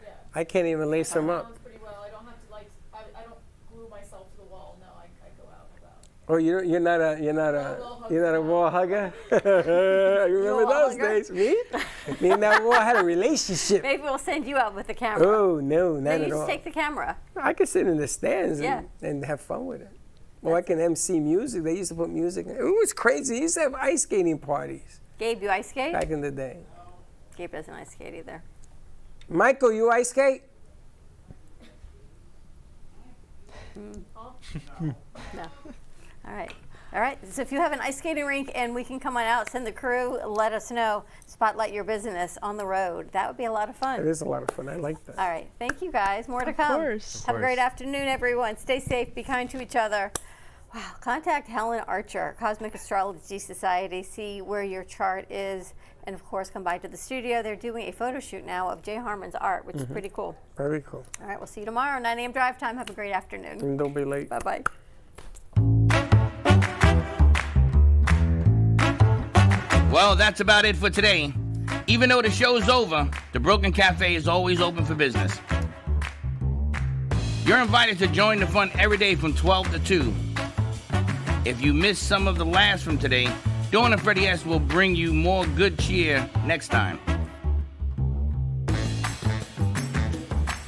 Yeah. I can't even lace them up. Sounds pretty well. I don't have to like. I don't glue myself to the wall. No, I go out and about. Oh, you're not a wall hugger. I remember those days. Me and that wall had a relationship. Maybe we'll send you out with the camera. Oh no, not Then at you all. just take the camera. I could sit in the stands Yeah. and have fun with it. Or I can MC music. They used to put music. It was crazy. They used to have ice skating parties Gabe, you ice skate? back in the day. Gabe doesn't ice skate either. Michael, you ice skate? No. All right. All right. So if you have an ice skating rink and we can come on out, send the crew, let us know. Spotlight your business on the road. That would be a lot of fun. It is a lot of fun. I like that. All right. Thank you, guys. More to come. course. Have a great afternoon, everyone. Stay safe. Be kind to each other. Wow. Contact Helen Archer, Cosmic Astrology Society. See where your chart is. And, of course, come by to the studio. They're doing a photo shoot now of Jay Harmon's art, which is pretty cool. Very cool. All right. We'll see you tomorrow, 9 a.m. drive time. Have a great afternoon. And don't be late. Bye-bye. Well, that's about it for today. Even though the show's over, the Brooklyn Cafe is always open for business. You're invited to join the fun every day from 12 to 2. If you missed some of the laughs from today, Dawn and Freddy S will bring you more good cheer next time.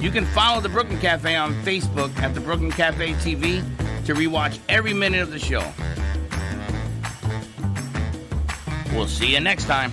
You can follow the Brooklyn Cafe on Facebook at the Brooklyn Cafe TV to rewatch every minute of the show. We'll see you next time.